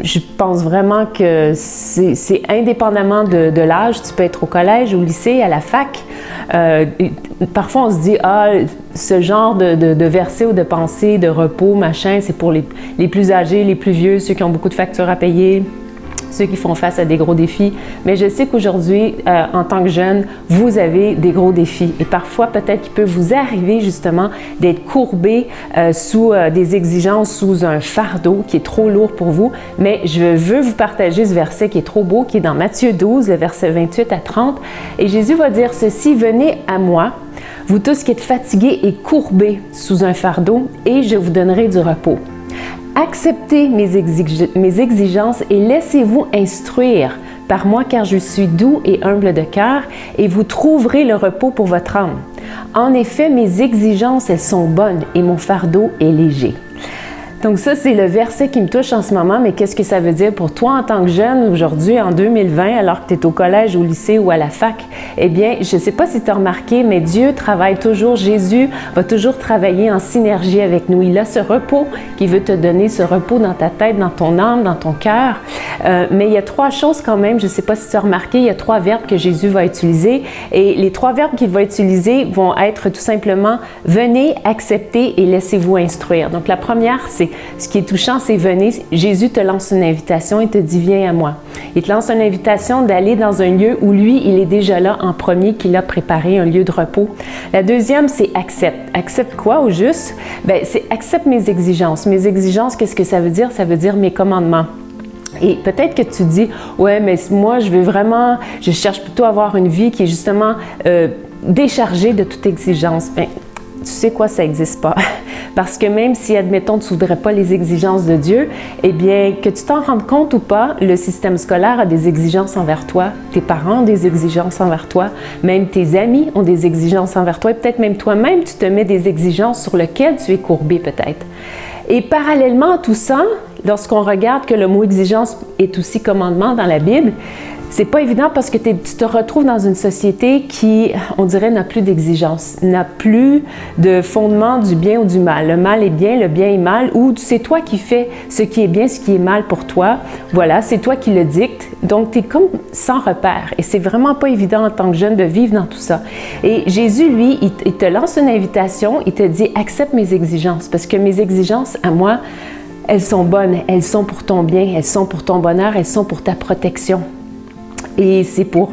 je pense vraiment que c'est indépendamment de l'âge. Tu peux être au collège, au lycée, à la fac. Parfois, on se dit, ce genre de versets ou de pensées, de repos, machin, c'est pour les plus âgés, les plus vieux, ceux qui ont beaucoup de factures à payer, ceux qui font face à des gros défis. Mais je sais qu'aujourd'hui, en tant que jeune, vous avez des gros défis. Et parfois, peut-être qu'il peut vous arriver justement d'être courbé sous des exigences, sous un fardeau qui est trop lourd pour vous. Mais je veux vous partager ce verset qui est trop beau, qui est dans Matthieu 12, le verset 28 à 30. Et Jésus va dire ceci, « Venez à moi, vous tous qui êtes fatigués et courbés sous un fardeau, et je vous donnerai du repos. » Acceptez mes exigences et laissez-vous instruire par moi, car je suis doux et humble de cœur, et vous trouverez le repos pour votre âme. En effet, mes exigences, elles sont bonnes et mon fardeau est léger. Donc ça, c'est le verset qui me touche en ce moment, mais qu'est-ce que ça veut dire pour toi en tant que jeune aujourd'hui, en 2020, alors que tu es au collège, au lycée ou à la fac? Eh bien, je ne sais pas si tu as remarqué, mais Dieu travaille toujours, Jésus va toujours travailler en synergie avec nous. Il a ce repos qu'il veut te donner, ce repos dans ta tête, dans ton âme, dans ton cœur. Mais il y a 3 choses quand même, je ne sais pas si tu as remarqué, il y a 3 verbes que Jésus va utiliser. Et les 3 verbes qu'il va utiliser vont être tout simplement « venez, acceptez et laissez-vous instruire ». Donc la première, c'est ce qui est touchant, c'est venez. Jésus te lance une invitation, il te dit viens à moi. Il te lance une invitation d'aller dans un lieu où lui, il est déjà là en premier, qu'il a préparé un lieu de repos. La deuxième, c'est accepte. Accepte quoi au juste? C'est accepte mes exigences. Mes exigences, qu'est-ce que ça veut dire? Ça veut dire mes commandements. Et peut-être que tu dis, ouais, mais moi, je cherche plutôt à avoir une vie qui est justement déchargée de toute exigence. Tu sais quoi, ça n'existe pas. Parce que même si, admettons, tu ne voudrais pas les exigences de Dieu, eh bien, que tu t'en rendes compte ou pas, le système scolaire a des exigences envers toi, tes parents ont des exigences envers toi, même tes amis ont des exigences envers toi, et peut-être même toi-même, tu te mets des exigences sur lesquelles tu es courbé peut-être. Et parallèlement à tout ça, lorsqu'on regarde que le mot exigence est aussi commandement dans la Bible, c'est pas évident parce que tu te retrouves dans une société qui, on dirait, n'a plus d'exigence, n'a plus de fondement du bien ou du mal. Le mal est bien, le bien est mal, ou c'est toi qui fais ce qui est bien, ce qui est mal pour toi. Voilà, c'est toi qui le dictes. Donc, tu es comme sans repère. Et c'est vraiment pas évident en tant que jeune de vivre dans tout ça. Et Jésus, lui, il te lance une invitation, il te dit « Accepte mes exigences » parce que mes exigences, à moi, elles sont bonnes, elles sont pour ton bien, elles sont pour ton bonheur, elles sont pour ta protection. Et c'est pour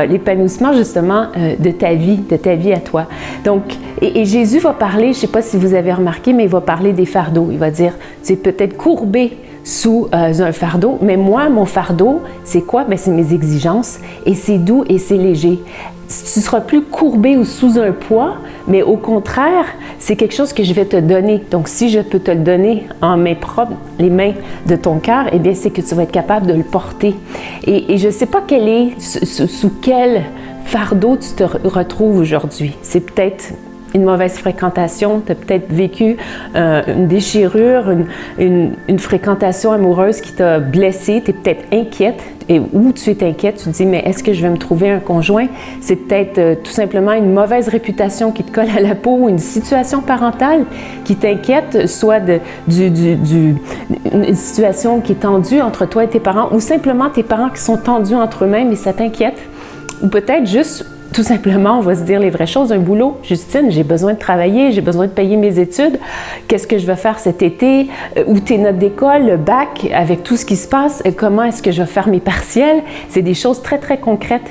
l'épanouissement justement de ta vie à toi. Donc, et Jésus va parler, je ne sais pas si vous avez remarqué, mais il va parler des fardeaux. Il va dire, tu es peut-être courbé sous un fardeau, mais moi, mon fardeau, c'est quoi? C'est mes exigences et c'est doux et c'est léger. Tu ne seras plus courbé ou sous un poids, mais au contraire, c'est quelque chose que je vais te donner. Donc, si je peux te le donner en main propre, les mains de ton cœur, eh bien, c'est que tu vas être capable de le porter. Et je ne sais pas sous quel fardeau tu te retrouves aujourd'hui. C'est peut-être une mauvaise fréquentation, tu as peut-être vécu une déchirure, une fréquentation amoureuse qui t'a blessé, tu es peut-être inquiète, ou tu es inquiète, tu te dis, mais est-ce que je vais me trouver un conjoint? C'est peut-être tout simplement une mauvaise réputation qui te colle à la peau, ou une situation parentale qui t'inquiète, soit une situation qui est tendue entre toi et tes parents, ou simplement tes parents qui sont tendus entre eux-mêmes et ça t'inquiète. Ou peut-être juste tout simplement, on va se dire les vraies choses, un boulot. Justine, j'ai besoin de travailler, j'ai besoin de payer mes études. Qu'est-ce que je vais faire cet été? Ou tes notes d'école, le bac, avec tout ce qui se passe, comment est-ce que je vais faire mes partiels? C'est des choses très, très concrètes.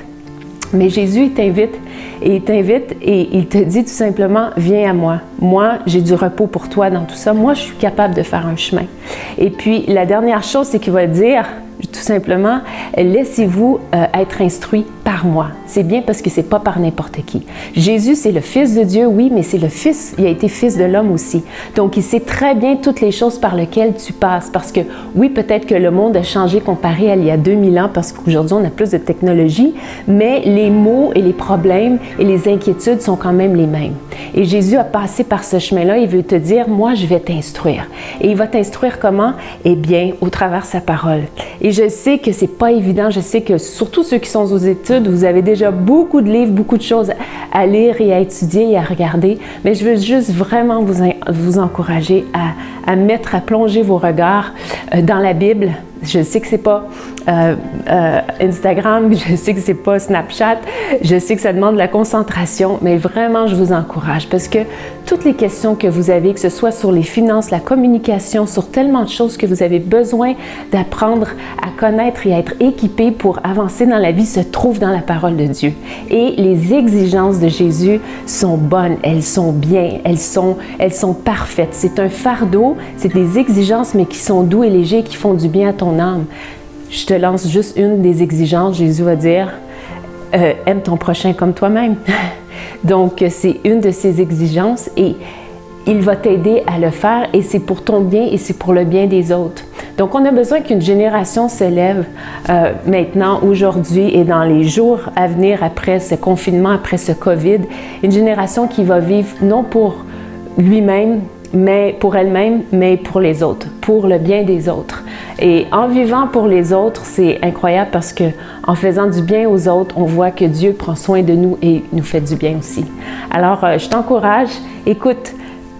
Mais Jésus, il t'invite et il te dit tout simplement, viens à moi. Moi, j'ai du repos pour toi dans tout ça. Moi, je suis capable de faire un chemin. Et puis, la dernière chose, c'est qu'il va dire, tout simplement, laissez-vous être instruit par moi. C'est bien parce que c'est pas par n'importe qui. Jésus, c'est le Fils de Dieu, oui, mais c'est le Fils, il a été Fils de l'homme aussi. Donc, il sait très bien toutes les choses par lesquelles tu passes. Parce que, oui, peut-être que le monde a changé comparé à il y a 2000 ans, parce qu'aujourd'hui, on a plus de technologie, mais les maux et les problèmes et les inquiétudes sont quand même les mêmes. Et Jésus a passé par ce chemin-là, il veut te dire, moi, je vais t'instruire. Et il va t'instruire comment? Eh bien, au travers de sa parole. Et je sais que c'est pas évident. Je sais que surtout ceux qui sont aux études, vous avez déjà beaucoup de livres, beaucoup de choses à lire et à étudier et à regarder. Mais je veux juste vraiment vous encourager à plonger vos regards dans la Bible. Je sais que c'est pas Instagram, je sais que c'est pas Snapchat, je sais que ça demande de la concentration, mais vraiment, je vous encourage parce que toutes les questions que vous avez, que ce soit sur les finances, la communication, sur tellement de choses que vous avez besoin d'apprendre à connaître et à être équipé pour avancer dans la vie, se trouvent dans la parole de Dieu. Et les exigences de Jésus sont bonnes, elles sont bien, elles sont parfaites. C'est un fardeau, c'est des exigences, mais qui sont doux et légers, qui font du bien à ton âme. Je te lance juste une des exigences. Jésus va dire aime ton prochain comme toi-même. Donc, c'est une de ses exigences et il va t'aider à le faire et c'est pour ton bien et c'est pour le bien des autres. Donc, on a besoin qu'une génération se lève maintenant, aujourd'hui et dans les jours à venir après ce confinement, après ce COVID, une génération qui va vivre non pour lui-même, mais pour elle-même, mais pour les autres, pour le bien des autres. Et en vivant pour les autres, c'est incroyable parce que en faisant du bien aux autres, on voit que Dieu prend soin de nous et nous fait du bien aussi. Alors, je t'encourage, écoute,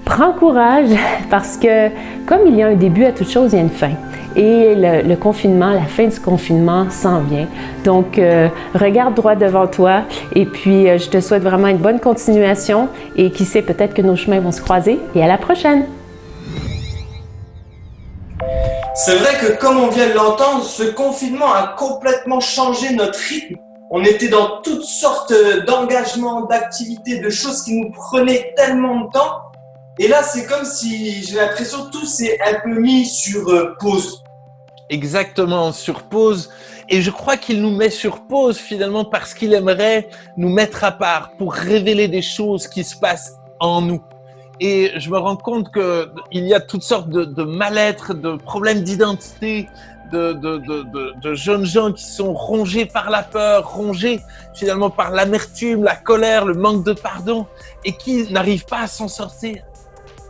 prends courage parce que comme il y a un début à toute chose, il y a une fin. Et le confinement, la fin du confinement s'en vient. Donc, regarde droit devant toi et puis je te souhaite vraiment une bonne continuation et qui sait, peut-être que nos chemins vont se croiser et à la prochaine! C'est vrai que comme on vient de l'entendre, ce confinement a complètement changé notre rythme. On était dans toutes sortes d'engagements, d'activités, de choses qui nous prenaient tellement de temps. Et là, c'est comme si, j'ai l'impression, tout s'est un peu mis sur pause. Exactement, sur pause. Et je crois qu'il nous met sur pause finalement parce qu'il aimerait nous mettre à part pour révéler des choses qui se passent en nous. Et je me rends compte qu'il y a toutes sortes de mal-être, de problèmes d'identité, de jeunes gens qui sont rongés par la peur, rongés finalement par l'amertume, la colère, le manque de pardon et qui n'arrivent pas à s'en sortir.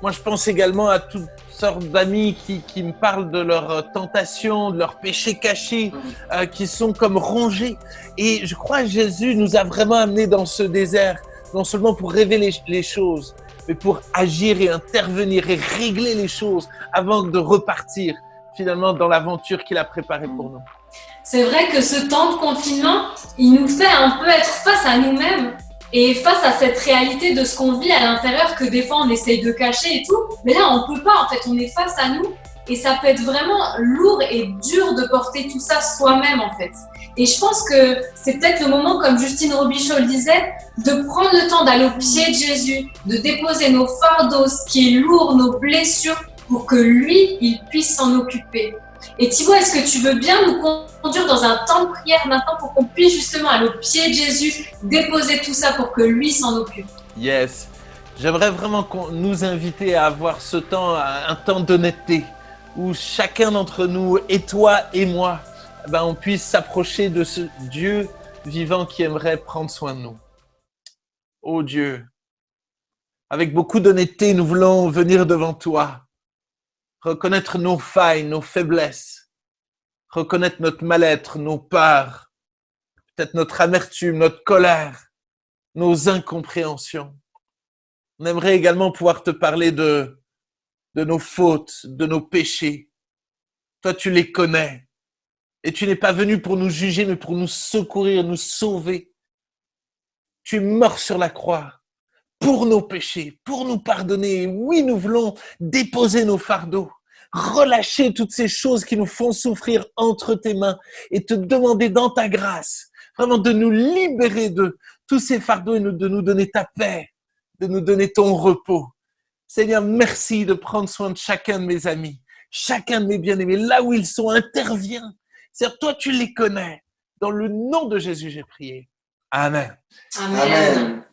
Moi, je pense également à toutes sortes d'amis qui me parlent de leurs tentations, de leurs péchés cachés, qui sont comme rongés. Et je crois que Jésus nous a vraiment amenés dans ce désert, non seulement pour révéler les choses, mais pour agir et intervenir et régler les choses avant de repartir finalement dans l'aventure qu'il a préparée pour nous. C'est vrai que ce temps de confinement, il nous fait un peu être face à nous-mêmes et face à cette réalité de ce qu'on vit à l'intérieur que des fois on essaye de cacher et tout. Mais là, on peut pas, en fait, on est face à nous et ça peut être vraiment lourd et dur de porter tout ça soi-même, en fait. Et je pense que c'est peut-être le moment, comme Justine Robichaud le disait, de prendre le temps d'aller au pied de Jésus, de déposer nos fardeaux, ce qui est lourd, nos blessures, pour que lui, il puisse s'en occuper. Et Thibaut, est-ce que tu veux bien nous conduire dans un temps de prière maintenant pour qu'on puisse justement aller au pied de Jésus, déposer tout ça pour que lui s'en occupe? Yes. J'aimerais vraiment nous inviter à avoir ce temps, un temps d'honnêteté, où chacun d'entre nous, et toi et moi, on puisse s'approcher de ce Dieu vivant qui aimerait prendre soin de nous. Oh Dieu, avec beaucoup d'honnêteté, nous voulons venir devant toi, reconnaître nos failles, nos faiblesses, reconnaître notre mal-être, nos peurs, peut-être notre amertume, notre colère, nos incompréhensions. On aimerait également pouvoir te parler de nos fautes, de nos péchés. Toi, tu les connais. Et tu n'es pas venu pour nous juger, mais pour nous secourir, nous sauver. Tu es mort sur la croix pour nos péchés, pour nous pardonner. Et oui, nous voulons déposer nos fardeaux, relâcher toutes ces choses qui nous font souffrir entre tes mains et te demander dans ta grâce, vraiment de nous libérer de tous ces fardeaux et de nous donner ta paix, de nous donner ton repos. Seigneur, merci de prendre soin de chacun de mes amis, chacun de mes bien-aimés, là où ils sont, interviens. C'est-à-dire, toi, tu les connais. Dans le nom de Jésus, j'ai prié. Amen. Amen.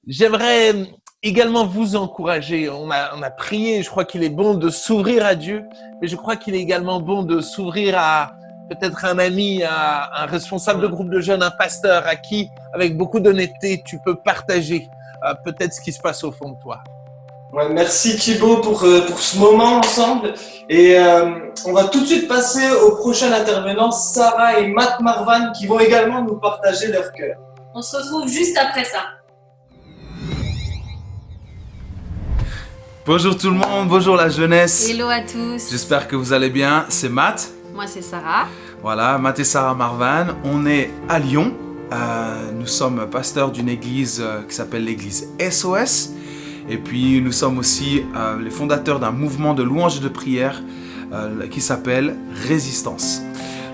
J'aimerais également vous encourager. On a prié, je crois qu'il est bon de s'ouvrir à Dieu, mais je crois qu'il est également bon de s'ouvrir à peut-être un ami, à un responsable de groupe de jeunes, un pasteur à qui, avec beaucoup d'honnêteté, tu peux partager peut-être ce qui se passe au fond de toi. Ouais, merci Thibaut pour ce moment ensemble. Et on va tout de suite passer aux prochains intervenants, Sarah et Matt Marvan, qui vont également nous partager leur cœur. On se retrouve juste après ça. Bonjour tout le monde, bonjour la jeunesse. Hello à tous. J'espère que vous allez bien. C'est Matt. Moi c'est Sarah. Voilà, Matt et Sarah Marvan. On est à Lyon. Nous sommes pasteurs d'une église qui s'appelle l'église SOS. Et puis nous sommes aussi les fondateurs d'un mouvement de louange et de prière qui s'appelle Résistance.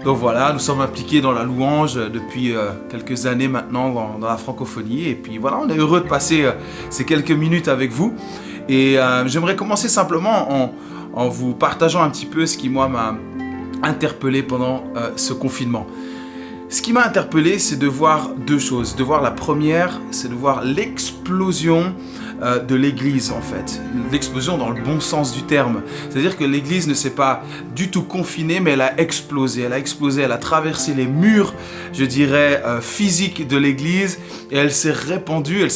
Donc voilà, nous sommes impliqués dans la louange depuis quelques années maintenant dans la francophonie. Et puis voilà, on est heureux de passer ces quelques minutes avec vous. Et j'aimerais commencer simplement en vous partageant un petit peu ce qui moi m'a interpellé pendant ce confinement. Ce qui m'a interpellé, c'est de voir deux choses. De voir la première, c'est de voir l'explosion de l'église en fait. L'explosion dans le bon sens du terme. C'est-à-dire que l'église ne s'est pas du tout confinée, mais elle a explosé. Elle a explosé, elle a traversé les murs, je dirais, physiques de l'église. Et elle s'est répandue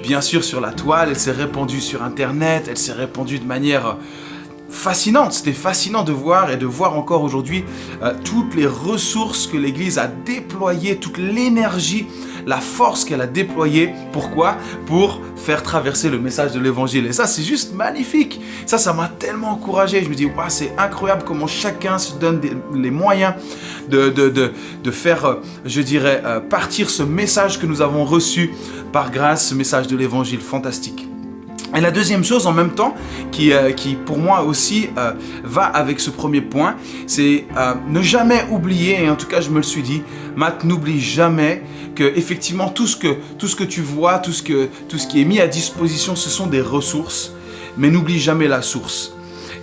bien sûr sur la toile, elle s'est répandue sur Internet, elle s'est répandue de manière fascinante. C'était fascinant de voir et de voir encore aujourd'hui toutes les ressources que l'Église a déployées, toute l'énergie, la force qu'elle a déployée. Pourquoi ? Pour faire traverser le message de l'Évangile. Et ça, c'est juste magnifique. Ça m'a tellement encouragé. Je me dis, wow, c'est incroyable comment chacun se donne les moyens de faire, je dirais, partir ce message que nous avons reçu par grâce, ce message de l'Évangile fantastique. Et la deuxième chose en même temps qui pour moi aussi va avec ce premier point, c'est ne jamais oublier, et en tout cas je me le suis dit, Matt, n'oublie jamais que effectivement tout ce que tu vois, tout ce qui est mis à disposition, ce sont des ressources, mais n'oublie jamais la source.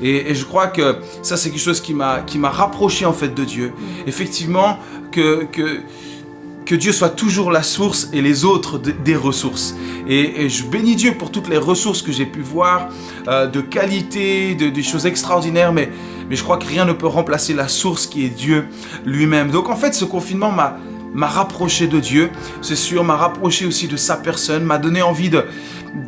Et je crois que ça c'est quelque chose qui m'a rapproché en fait de Dieu. Effectivement que Dieu soit toujours la source et les autres des ressources. Et je bénis Dieu pour toutes les ressources que j'ai pu voir, de qualité, des choses extraordinaires, mais je crois que rien ne peut remplacer la source qui est Dieu lui-même. Donc en fait, ce confinement m'a rapproché de Dieu, c'est sûr, m'a rapproché aussi de sa personne, m'a donné envie de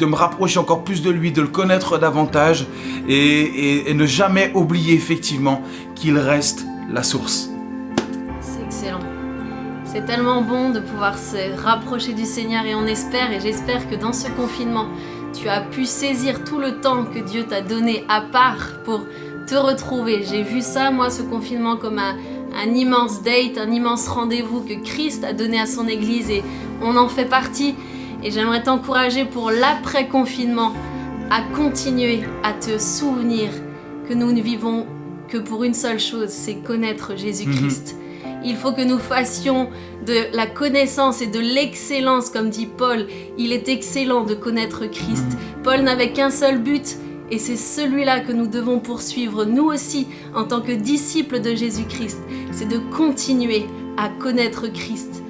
me rapprocher encore plus de lui, de le connaître davantage et ne jamais oublier effectivement qu'il reste la source. C'est excellent. C'est tellement bon de pouvoir se rapprocher du Seigneur et on espère et j'espère que dans ce confinement, tu as pu saisir tout le temps que Dieu t'a donné à part pour te retrouver. J'ai vu ça, moi, ce confinement comme un immense date, un immense rendez-vous que Christ a donné à son Église et on en fait partie. Et j'aimerais t'encourager pour l'après-confinement à continuer à te souvenir que nous ne vivons que pour une seule chose, c'est connaître Jésus-Christ. Il faut que nous fassions de la connaissance et de l'excellence, comme dit Paul. Il est excellent de connaître Christ. Paul n'avait qu'un seul but, et c'est celui-là que nous devons poursuivre, nous aussi, en tant que disciples de Jésus-Christ. C'est de continuer à connaître Christ.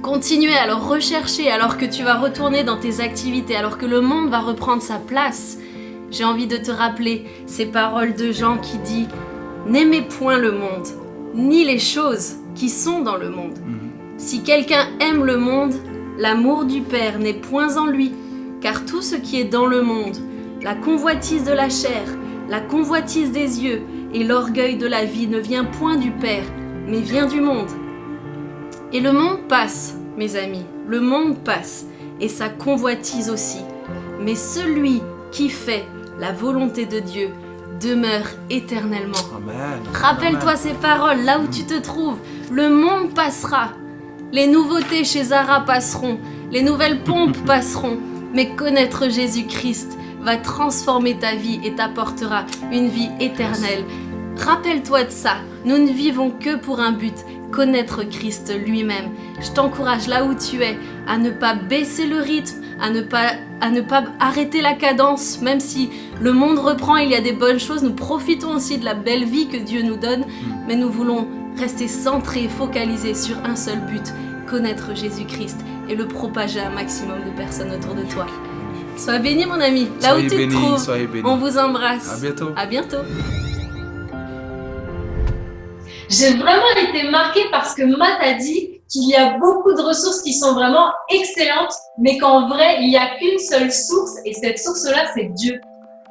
Continuer à le rechercher alors que tu vas retourner dans tes activités, alors que le monde va reprendre sa place. J'ai envie de te rappeler ces paroles de Jean qui dit « N'aimez point le monde ». Ni les choses qui sont dans le monde. Si quelqu'un aime le monde, l'amour du Père n'est point en lui, car tout ce qui est dans le monde, la convoitise de la chair, la convoitise des yeux et l'orgueil de la vie ne vient point du Père, mais vient du monde. Et le monde passe, mes amis, le monde passe, et sa convoitise aussi. Mais celui qui fait la volonté de Dieu demeure éternellement. Amen. Rappelle-toi ces paroles là où tu te trouves. Le monde passera. Les nouveautés chez Zara passeront. Les nouvelles pompes passeront. Mais connaître Jésus-Christ va transformer ta vie et t'apportera une vie éternelle. Rappelle-toi de ça. Nous ne vivons que pour un but, connaître Christ lui-même. Je t'encourage là où tu es à ne pas baisser le rythme, à ne pas arrêter la cadence, même si le monde reprend, il y a des bonnes choses, nous profitons aussi de la belle vie que Dieu nous donne, mais nous voulons rester centrés, focalisés sur un seul but, connaître Jésus-Christ et le propager à un maximum de personnes autour de toi. Sois béni mon ami, là où tu te trouves, on vous embrasse. À bientôt. À bientôt. J'ai vraiment été marquée par ce que Matt a dit qu'il y a beaucoup de ressources qui sont vraiment excellentes, mais qu'en vrai, il n'y a qu'une seule source, et cette source-là, c'est Dieu.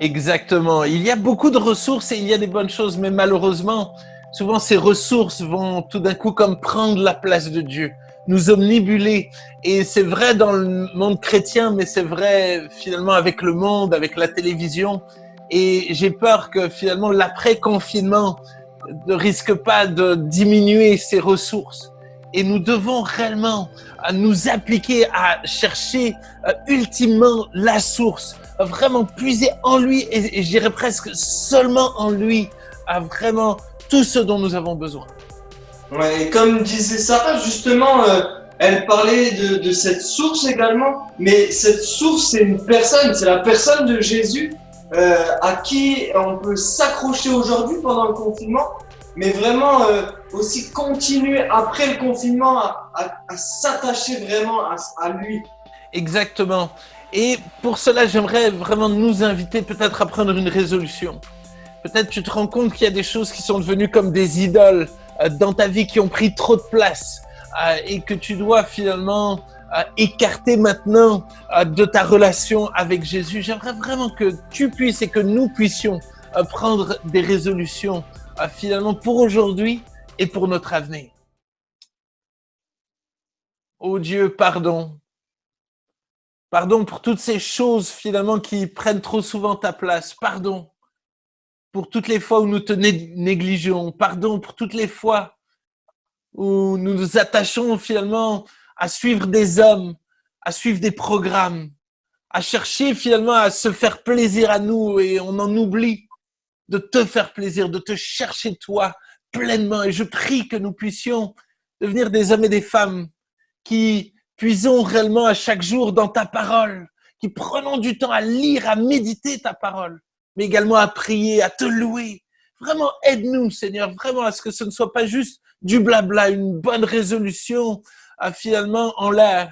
Exactement. Il y a beaucoup de ressources et il y a des bonnes choses, mais malheureusement, souvent ces ressources vont tout d'un coup comme prendre la place de Dieu, nous omnibuler. Et c'est vrai dans le monde chrétien, mais c'est vrai finalement avec le monde, avec la télévision. Et j'ai peur que finalement l'après-confinement ne risque pas de diminuer ces ressources. Et nous devons réellement nous appliquer à chercher ultimement la source, vraiment puiser en lui, et je dirais presque seulement en lui, à vraiment tout ce dont nous avons besoin. Ouais, et comme disait Sarah, justement, elle parlait de cette source également, mais cette source, c'est une personne, c'est la personne de Jésus à qui on peut s'accrocher aujourd'hui pendant le confinement, mais vraiment aussi continuer après le confinement à s'attacher vraiment à lui. Exactement. Et pour cela, j'aimerais vraiment nous inviter peut-être à prendre une résolution. Peut-être tu te rends compte qu'il y a des choses qui sont devenues comme des idoles dans ta vie, qui ont pris trop de place et que tu dois finalement écarter maintenant de ta relation avec Jésus. J'aimerais vraiment que tu puisses et que nous puissions prendre des résolutions finalement pour aujourd'hui et pour notre avenir. Oh Dieu, pardon. Pardon pour toutes ces choses finalement qui prennent trop souvent ta place. Pardon pour toutes les fois où nous te négligeons. Pardon pour toutes les fois où nous nous attachons finalement à suivre des hommes, à suivre des programmes, à chercher finalement à se faire plaisir à nous, et on en oublie de te faire plaisir, de te chercher toi pleinement. Et je prie que nous puissions devenir des hommes et des femmes qui puisons réellement à chaque jour dans ta parole, qui prenons du temps à lire, à méditer ta parole, mais également à prier, à te louer. Vraiment, aide-nous, Seigneur, vraiment à ce que ce ne soit pas juste du blabla, une bonne résolution finalement en l'air,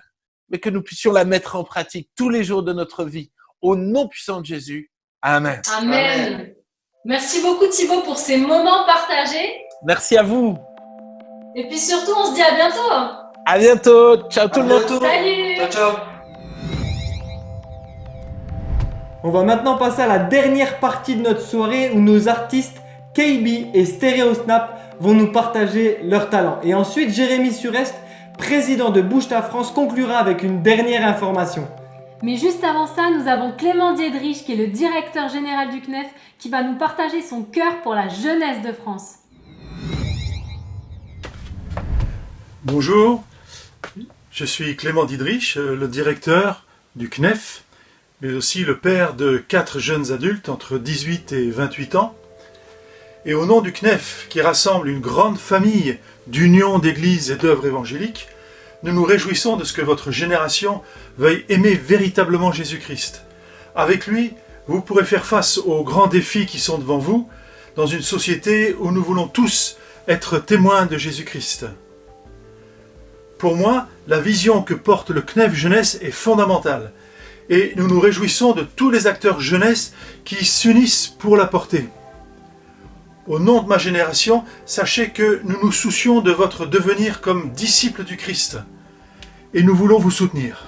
mais que nous puissions la mettre en pratique tous les jours de notre vie. Au nom puissant de Jésus. Amen. Amen. Merci beaucoup Thibaut pour ces moments partagés. Merci à vous. Et puis surtout, on se dit à bientôt. À bientôt. Ciao tout le monde. Salut. Ciao, ciao. On va maintenant passer à la dernière partie de notre soirée où nos artistes KB et Stereosnap vont nous partager leur talent. Et ensuite, Jérémy Surest, président de Bouge ta France, conclura avec une dernière information. Mais juste avant ça, nous avons Clément Diedrich, qui est le directeur général du CNEF, qui va nous partager son cœur pour la jeunesse de France. Bonjour, je suis Clément Diedrich, le directeur du CNEF, mais aussi le père de 4 jeunes adultes entre 18 et 28 ans. Et au nom du CNEF, qui rassemble une grande famille d'unions d'églises et d'œuvres évangéliques, nous nous réjouissons de ce que votre génération veuille aimer véritablement Jésus-Christ. Avec lui, vous pourrez faire face aux grands défis qui sont devant vous, dans une société où nous voulons tous être témoins de Jésus-Christ. Pour moi, la vision que porte le CNEF Jeunesse est fondamentale, et nous nous réjouissons de tous les acteurs jeunesse qui s'unissent pour la porter. Au nom de ma génération, sachez que nous nous soucions de votre devenir comme disciples du Christ, et nous voulons vous soutenir.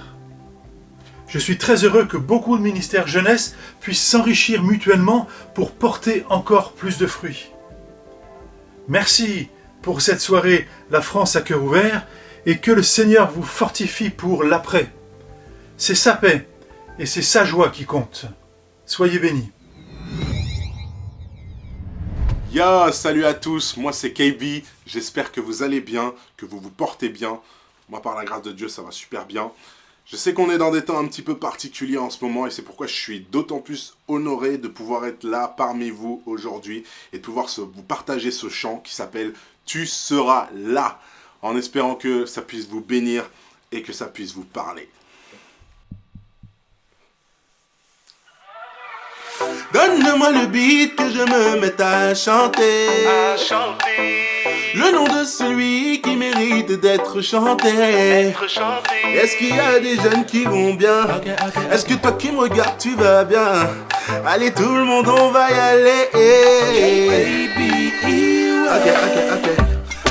Je suis très heureux que beaucoup de ministères jeunesse puissent s'enrichir mutuellement pour porter encore plus de fruits. Merci pour cette soirée La France à cœur ouvert, et que le Seigneur vous fortifie pour l'après. C'est sa paix et c'est sa joie qui compte. Soyez bénis. Yo, salut à tous, moi c'est KB, j'espère que vous allez bien, que vous vous portez bien. Moi par la grâce de Dieu ça va super bien. Je sais qu'on est dans des temps un petit peu particuliers en ce moment et c'est pourquoi je suis d'autant plus honoré de pouvoir être là parmi vous aujourd'hui et de pouvoir vous partager ce chant qui s'appelle « Tu seras là » en espérant que ça puisse vous bénir et que ça puisse vous parler. Donne-moi le beat que je me mette à chanter. Le nom de celui qui mérite d'être chanté. Est-ce qu'il y a des jeunes qui vont bien? Est-ce que toi qui me regardes tu vas bien? Allez tout le monde on va y aller. Ok.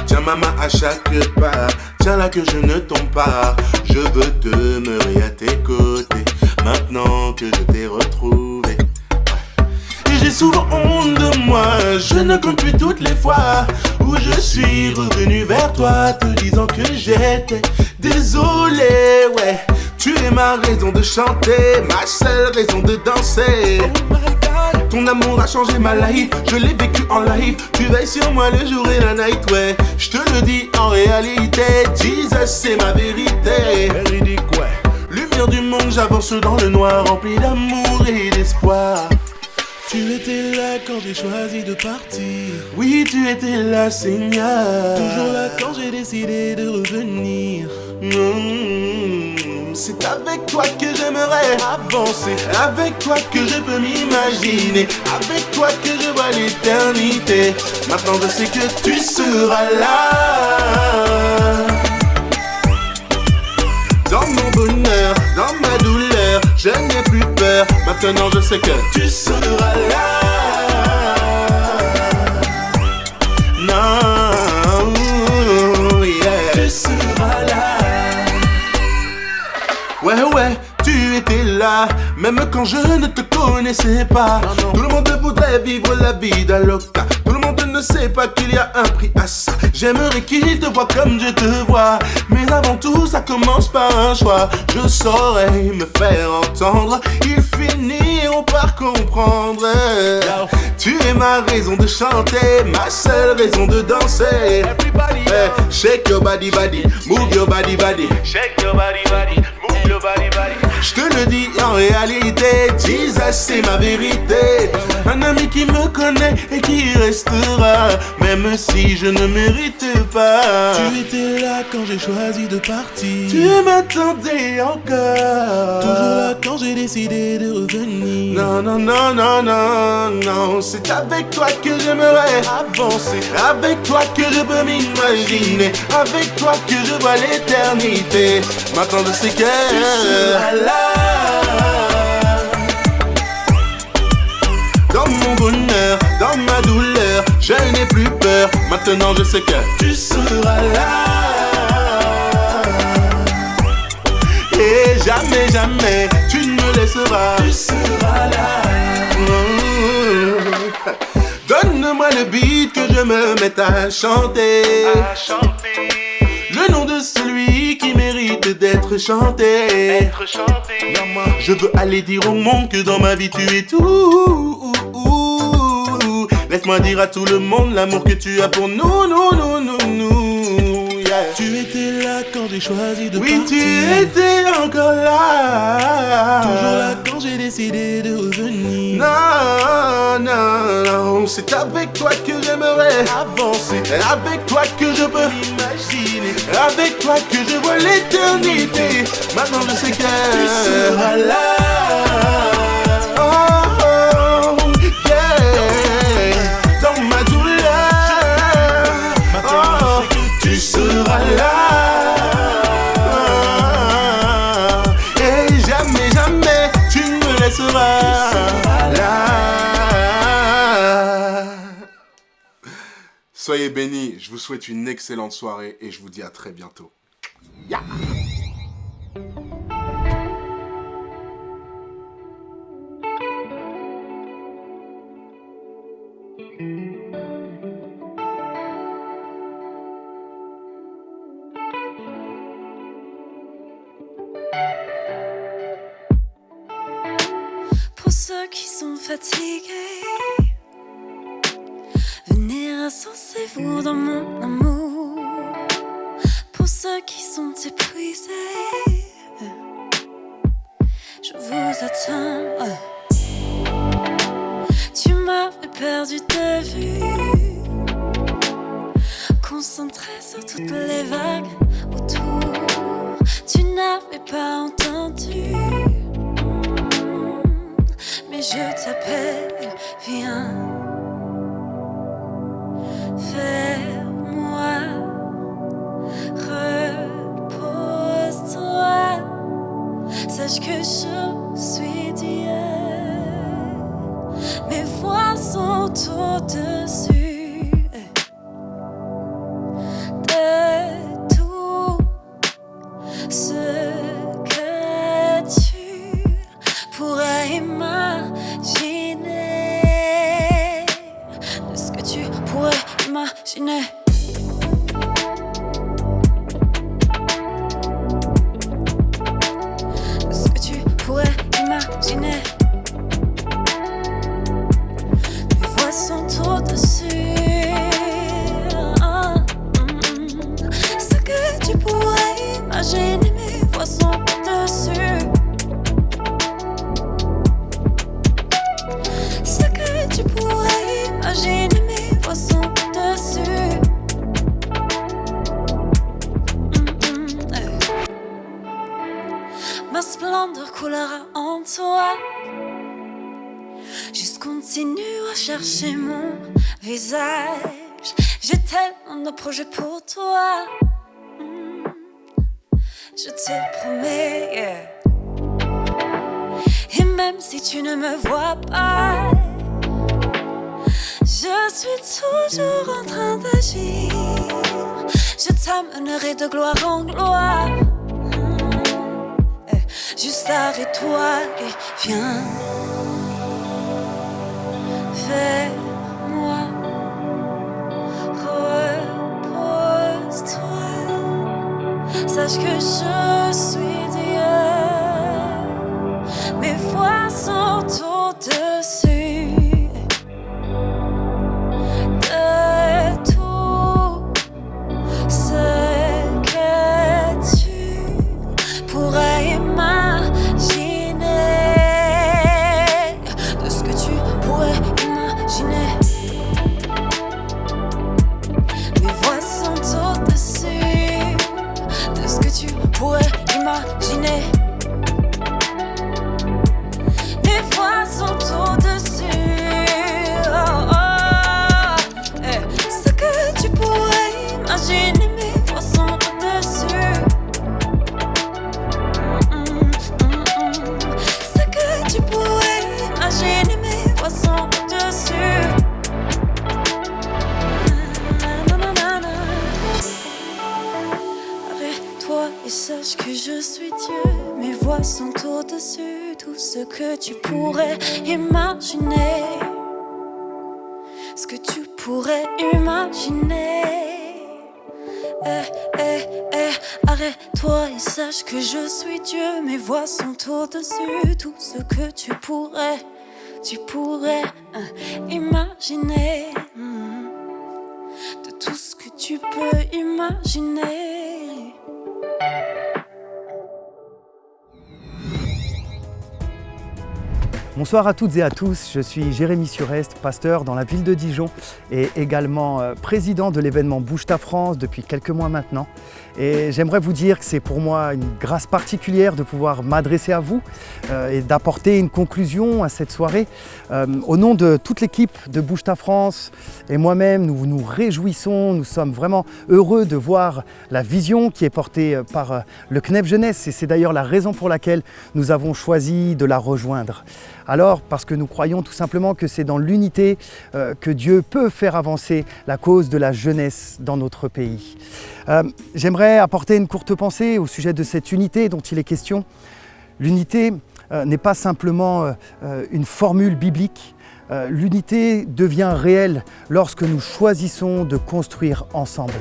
Tiens ma main à chaque pas. Tiens là que je ne tombe pas. Je veux demeurer à tes côtés maintenant que je t'ai retrouvé. Et j'ai souvent honte de moi. Je ne compte plus toutes les fois où je suis revenu vers toi te disant que j'étais désolé. Ouais, tu es ma raison de chanter, ma seule raison de danser. Ton amour a changé ma life, je l'ai vécu en live. Tu veilles sur moi le jour et la night, ouais. Je te le dis en réalité, Jesus c'est ma vérité. Véridique, ouais. Lumière du monde, j'avance dans le noir, rempli d'amour et d'espoir. Tu étais là quand j'ai choisi de partir. Oui, tu étais là, Seigneur. Toujours là quand j'ai décidé de revenir. C'est avec toi que j'aimerais avancer. Avec toi que je peux m'imaginer. Avec toi que je vois l'éternité. Maintenant je sais que tu seras là. Dans mon bonheur, dans ma douleur, je n'ai plus peur. Maintenant je sais que tu seras là. Non, yeah. Tu seras là. Ouais, ouais, tu étais là, même quand je ne te connaissais pas. Non. Tout le monde voudrait vivre la vie d'un loca. Tout le monde ne sait pas qu'il y a un prix à ça. J'aimerais qu'il te voie comme je te vois. Mais avant tout, ça commence par un choix. Je saurais me faire entendre. Ils finiront par comprendre. Tu es ma raison de chanter, ma seule raison de danser. Hey, shake your body, body, move your body, body. Shake your body, body, move your body, body. Je te le dis en réalité, Jesus c'est ma vérité. Un ami qui me connaît et qui restera, même si je ne mérite pas. Tu étais là quand j'ai choisi de partir. Tu m'attendais encore. Toujours là quand j'ai décidé de revenir. Non, non, non, non, non, non. C'est avec toi que j'aimerais avancer. Avec toi que je peux m'imaginer. Avec toi que je vois l'éternité. Maintenant je sais que tu seras là. Dans mon bonheur, dans ma douleur, je n'ai plus peur. Maintenant je sais que tu seras là. Et jamais, jamais, tu ne me laisseras. Tu seras là. Donne-moi le beat que je me mette à chanter. Le nom de celui qui mérite d'être chanté. Je veux aller dire au monde que dans ma vie tu es tout. Laisse-moi dire à tout le monde l'amour que tu as pour nous, yeah. Tu étais là quand j'ai choisi de partir. Oui, tu étais encore là. Toujours là quand j'ai décidé de revenir. Non, non, non. C'est avec toi que j'aimerais avancer. Avec toi que je peux imaginer. Avec toi que je vois l'éternité. Maintenant je sais que tu seras là. Tu seras là. Et jamais, jamais tu ne me laisseras là. Soyez bénis, je vous souhaite une excellente soirée et je vous dis à très bientôt. Yeah. Pour ceux qui sont fatigués, venez rassurez-vous dans mon amour. Pour ceux qui sont épuisés, je vous attends. Tu m'avais perdu de vue, concentré sur toutes les vagues autour. Tu n'avais pas entendu. Mais je t'appelle, viens vers moi, repose-toi, sache que je suis Dieu, mes voix sont au-dessus imaginer mes voix sont dessus. Ce que tu pourrais imaginer mes voix sont dessus. Ma splendeur coulera en toi. Juste continue à chercher mon visage. J'ai tellement de projets pour toi. Je te promets, yeah. Et même si tu ne me vois pas, je suis toujours en train d'agir. Je t'amènerai de gloire en gloire. Juste arrête-toi et viens vers moi. Repose-toi. Sache que je suis Dieu. Mes voix sont au-dessus de tout ce que tu pourrais imaginer. De ce que tu pourrais imaginer. Mes voix sont au-dessus de ce que tu pourrais imaginer. Mes voix sont au-dessus. Oh, oh. Ce que tu pourrais imaginer. Mes voix sont au-dessus. Ce que tu pourrais imaginer. Mes voix sont au-dessus. Arrête-toi et sache que je suis Dieu. Mes voix sont au-dessus. Tout ce que tu pourrais imaginer. Ce que tu pourrais imaginer. Arrête-toi et sache que je suis Dieu. Mes voix sont au-dessus. Tout ce que tu pourrais imaginer. De tout ce que tu peux imaginer. Bonsoir à toutes et à tous, je suis Jérémy Surest, pasteur dans la ville de Dijon et également président de l'événement Bouge ta France depuis quelques mois maintenant. Et j'aimerais vous dire que c'est pour moi une grâce particulière de pouvoir m'adresser à vous et d'apporter une conclusion à cette soirée. Au nom de toute l'équipe de Bouge ta France et moi-même, nous nous réjouissons, nous sommes vraiment heureux de voir la vision qui est portée par le CNEF Jeunesse et c'est d'ailleurs la raison pour laquelle nous avons choisi de la rejoindre. Alors, parce que nous croyons tout simplement que c'est dans l'unité que Dieu peut faire avancer la cause de la jeunesse dans notre pays. J'aimerais apporter une courte pensée au sujet de cette unité dont il est question. L'unité n'est pas simplement une formule biblique. L'unité devient réelle lorsque nous choisissons de construire ensemble.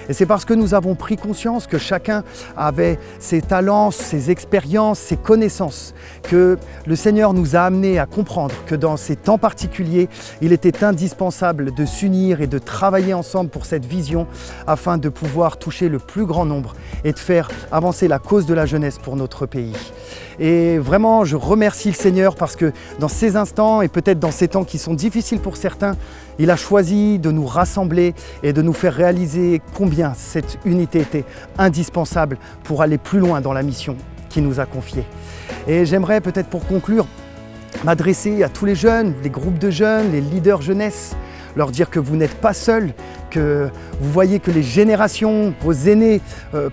Et c'est parce que nous avons pris conscience que chacun avait ses talents, ses expériences, ses connaissances, que le Seigneur nous a amenés à comprendre que dans ces temps particuliers, il était indispensable de s'unir et de travailler ensemble pour cette vision afin de pouvoir toucher le plus grand nombre et de faire avancer la cause de la jeunesse pour notre pays. Et vraiment, je remercie le Seigneur parce que dans ces instants et peut-être dans ces temps qui sont difficiles pour certains, il a choisi de nous rassembler et de nous faire réaliser combien cette unité était indispensable pour aller plus loin dans la mission qu'il nous a confiée. Et j'aimerais peut-être pour conclure m'adresser à tous les jeunes, les groupes de jeunes, les leaders jeunesse, leur dire que vous n'êtes pas seuls, que vous voyez que les générations, vos aînés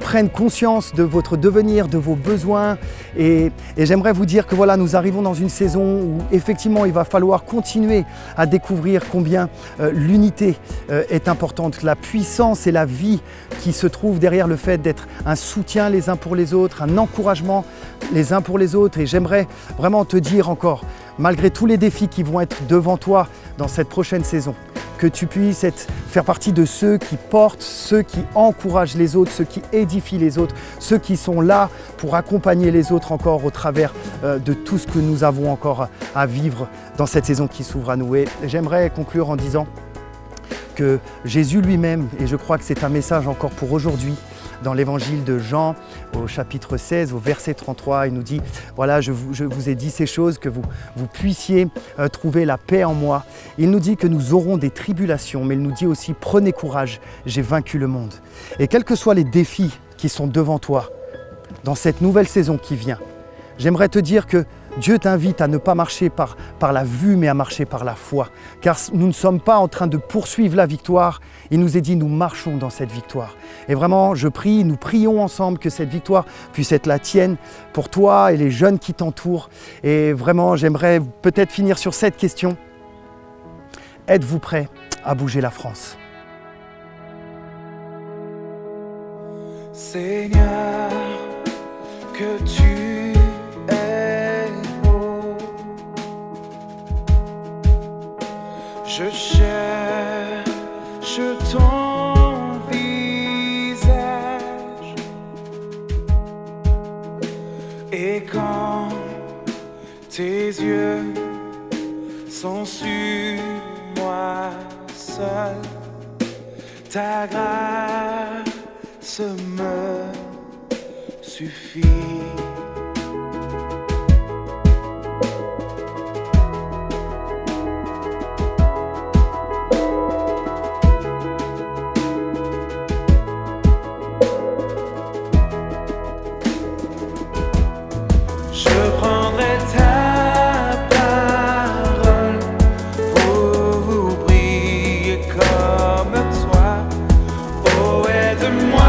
prennent conscience de votre devenir, de vos besoins. Et j'aimerais vous dire que voilà, nous arrivons dans une saison où effectivement il va falloir continuer à découvrir combien l'unité est importante, la puissance et la vie qui se trouve derrière le fait d'être un soutien les uns pour les autres, un encouragement les uns pour les autres. Et j'aimerais vraiment te dire encore, malgré tous les défis qui vont être devant toi dans cette prochaine saison, que tu puisses faire partie de ceux qui portent, ceux qui encouragent les autres, ceux qui édifient les autres, ceux qui sont là pour accompagner les autres encore au travers de tout ce que nous avons encore à vivre dans cette saison qui s'ouvre à nous. Et j'aimerais conclure en disant que Jésus lui-même, et je crois que c'est un message encore pour aujourd'hui, dans l'évangile de Jean, au chapitre 16, au verset 33, il nous dit « Voilà, je vous ai dit ces choses, que vous puissiez trouver la paix en moi. » Il nous dit que nous aurons des tribulations, mais il nous dit aussi « Prenez courage, j'ai vaincu le monde. » Et quels que soient les défis qui sont devant toi, dans cette nouvelle saison qui vient, j'aimerais te dire que Dieu t'invite à ne pas marcher par la vue, mais à marcher par la foi. Car nous ne sommes pas en train de poursuivre la victoire. Il nous est dit, nous marchons dans cette victoire. Et vraiment, je prie, nous prions ensemble que cette victoire puisse être la tienne pour toi et les jeunes qui t'entourent. Et vraiment, j'aimerais peut-être finir sur cette question. Êtes-vous prêts à bouger la France ? Seigneur, que tu je cherche ton visage et quand tes yeux sont sur moi seul, ta grâce me suffit. Moi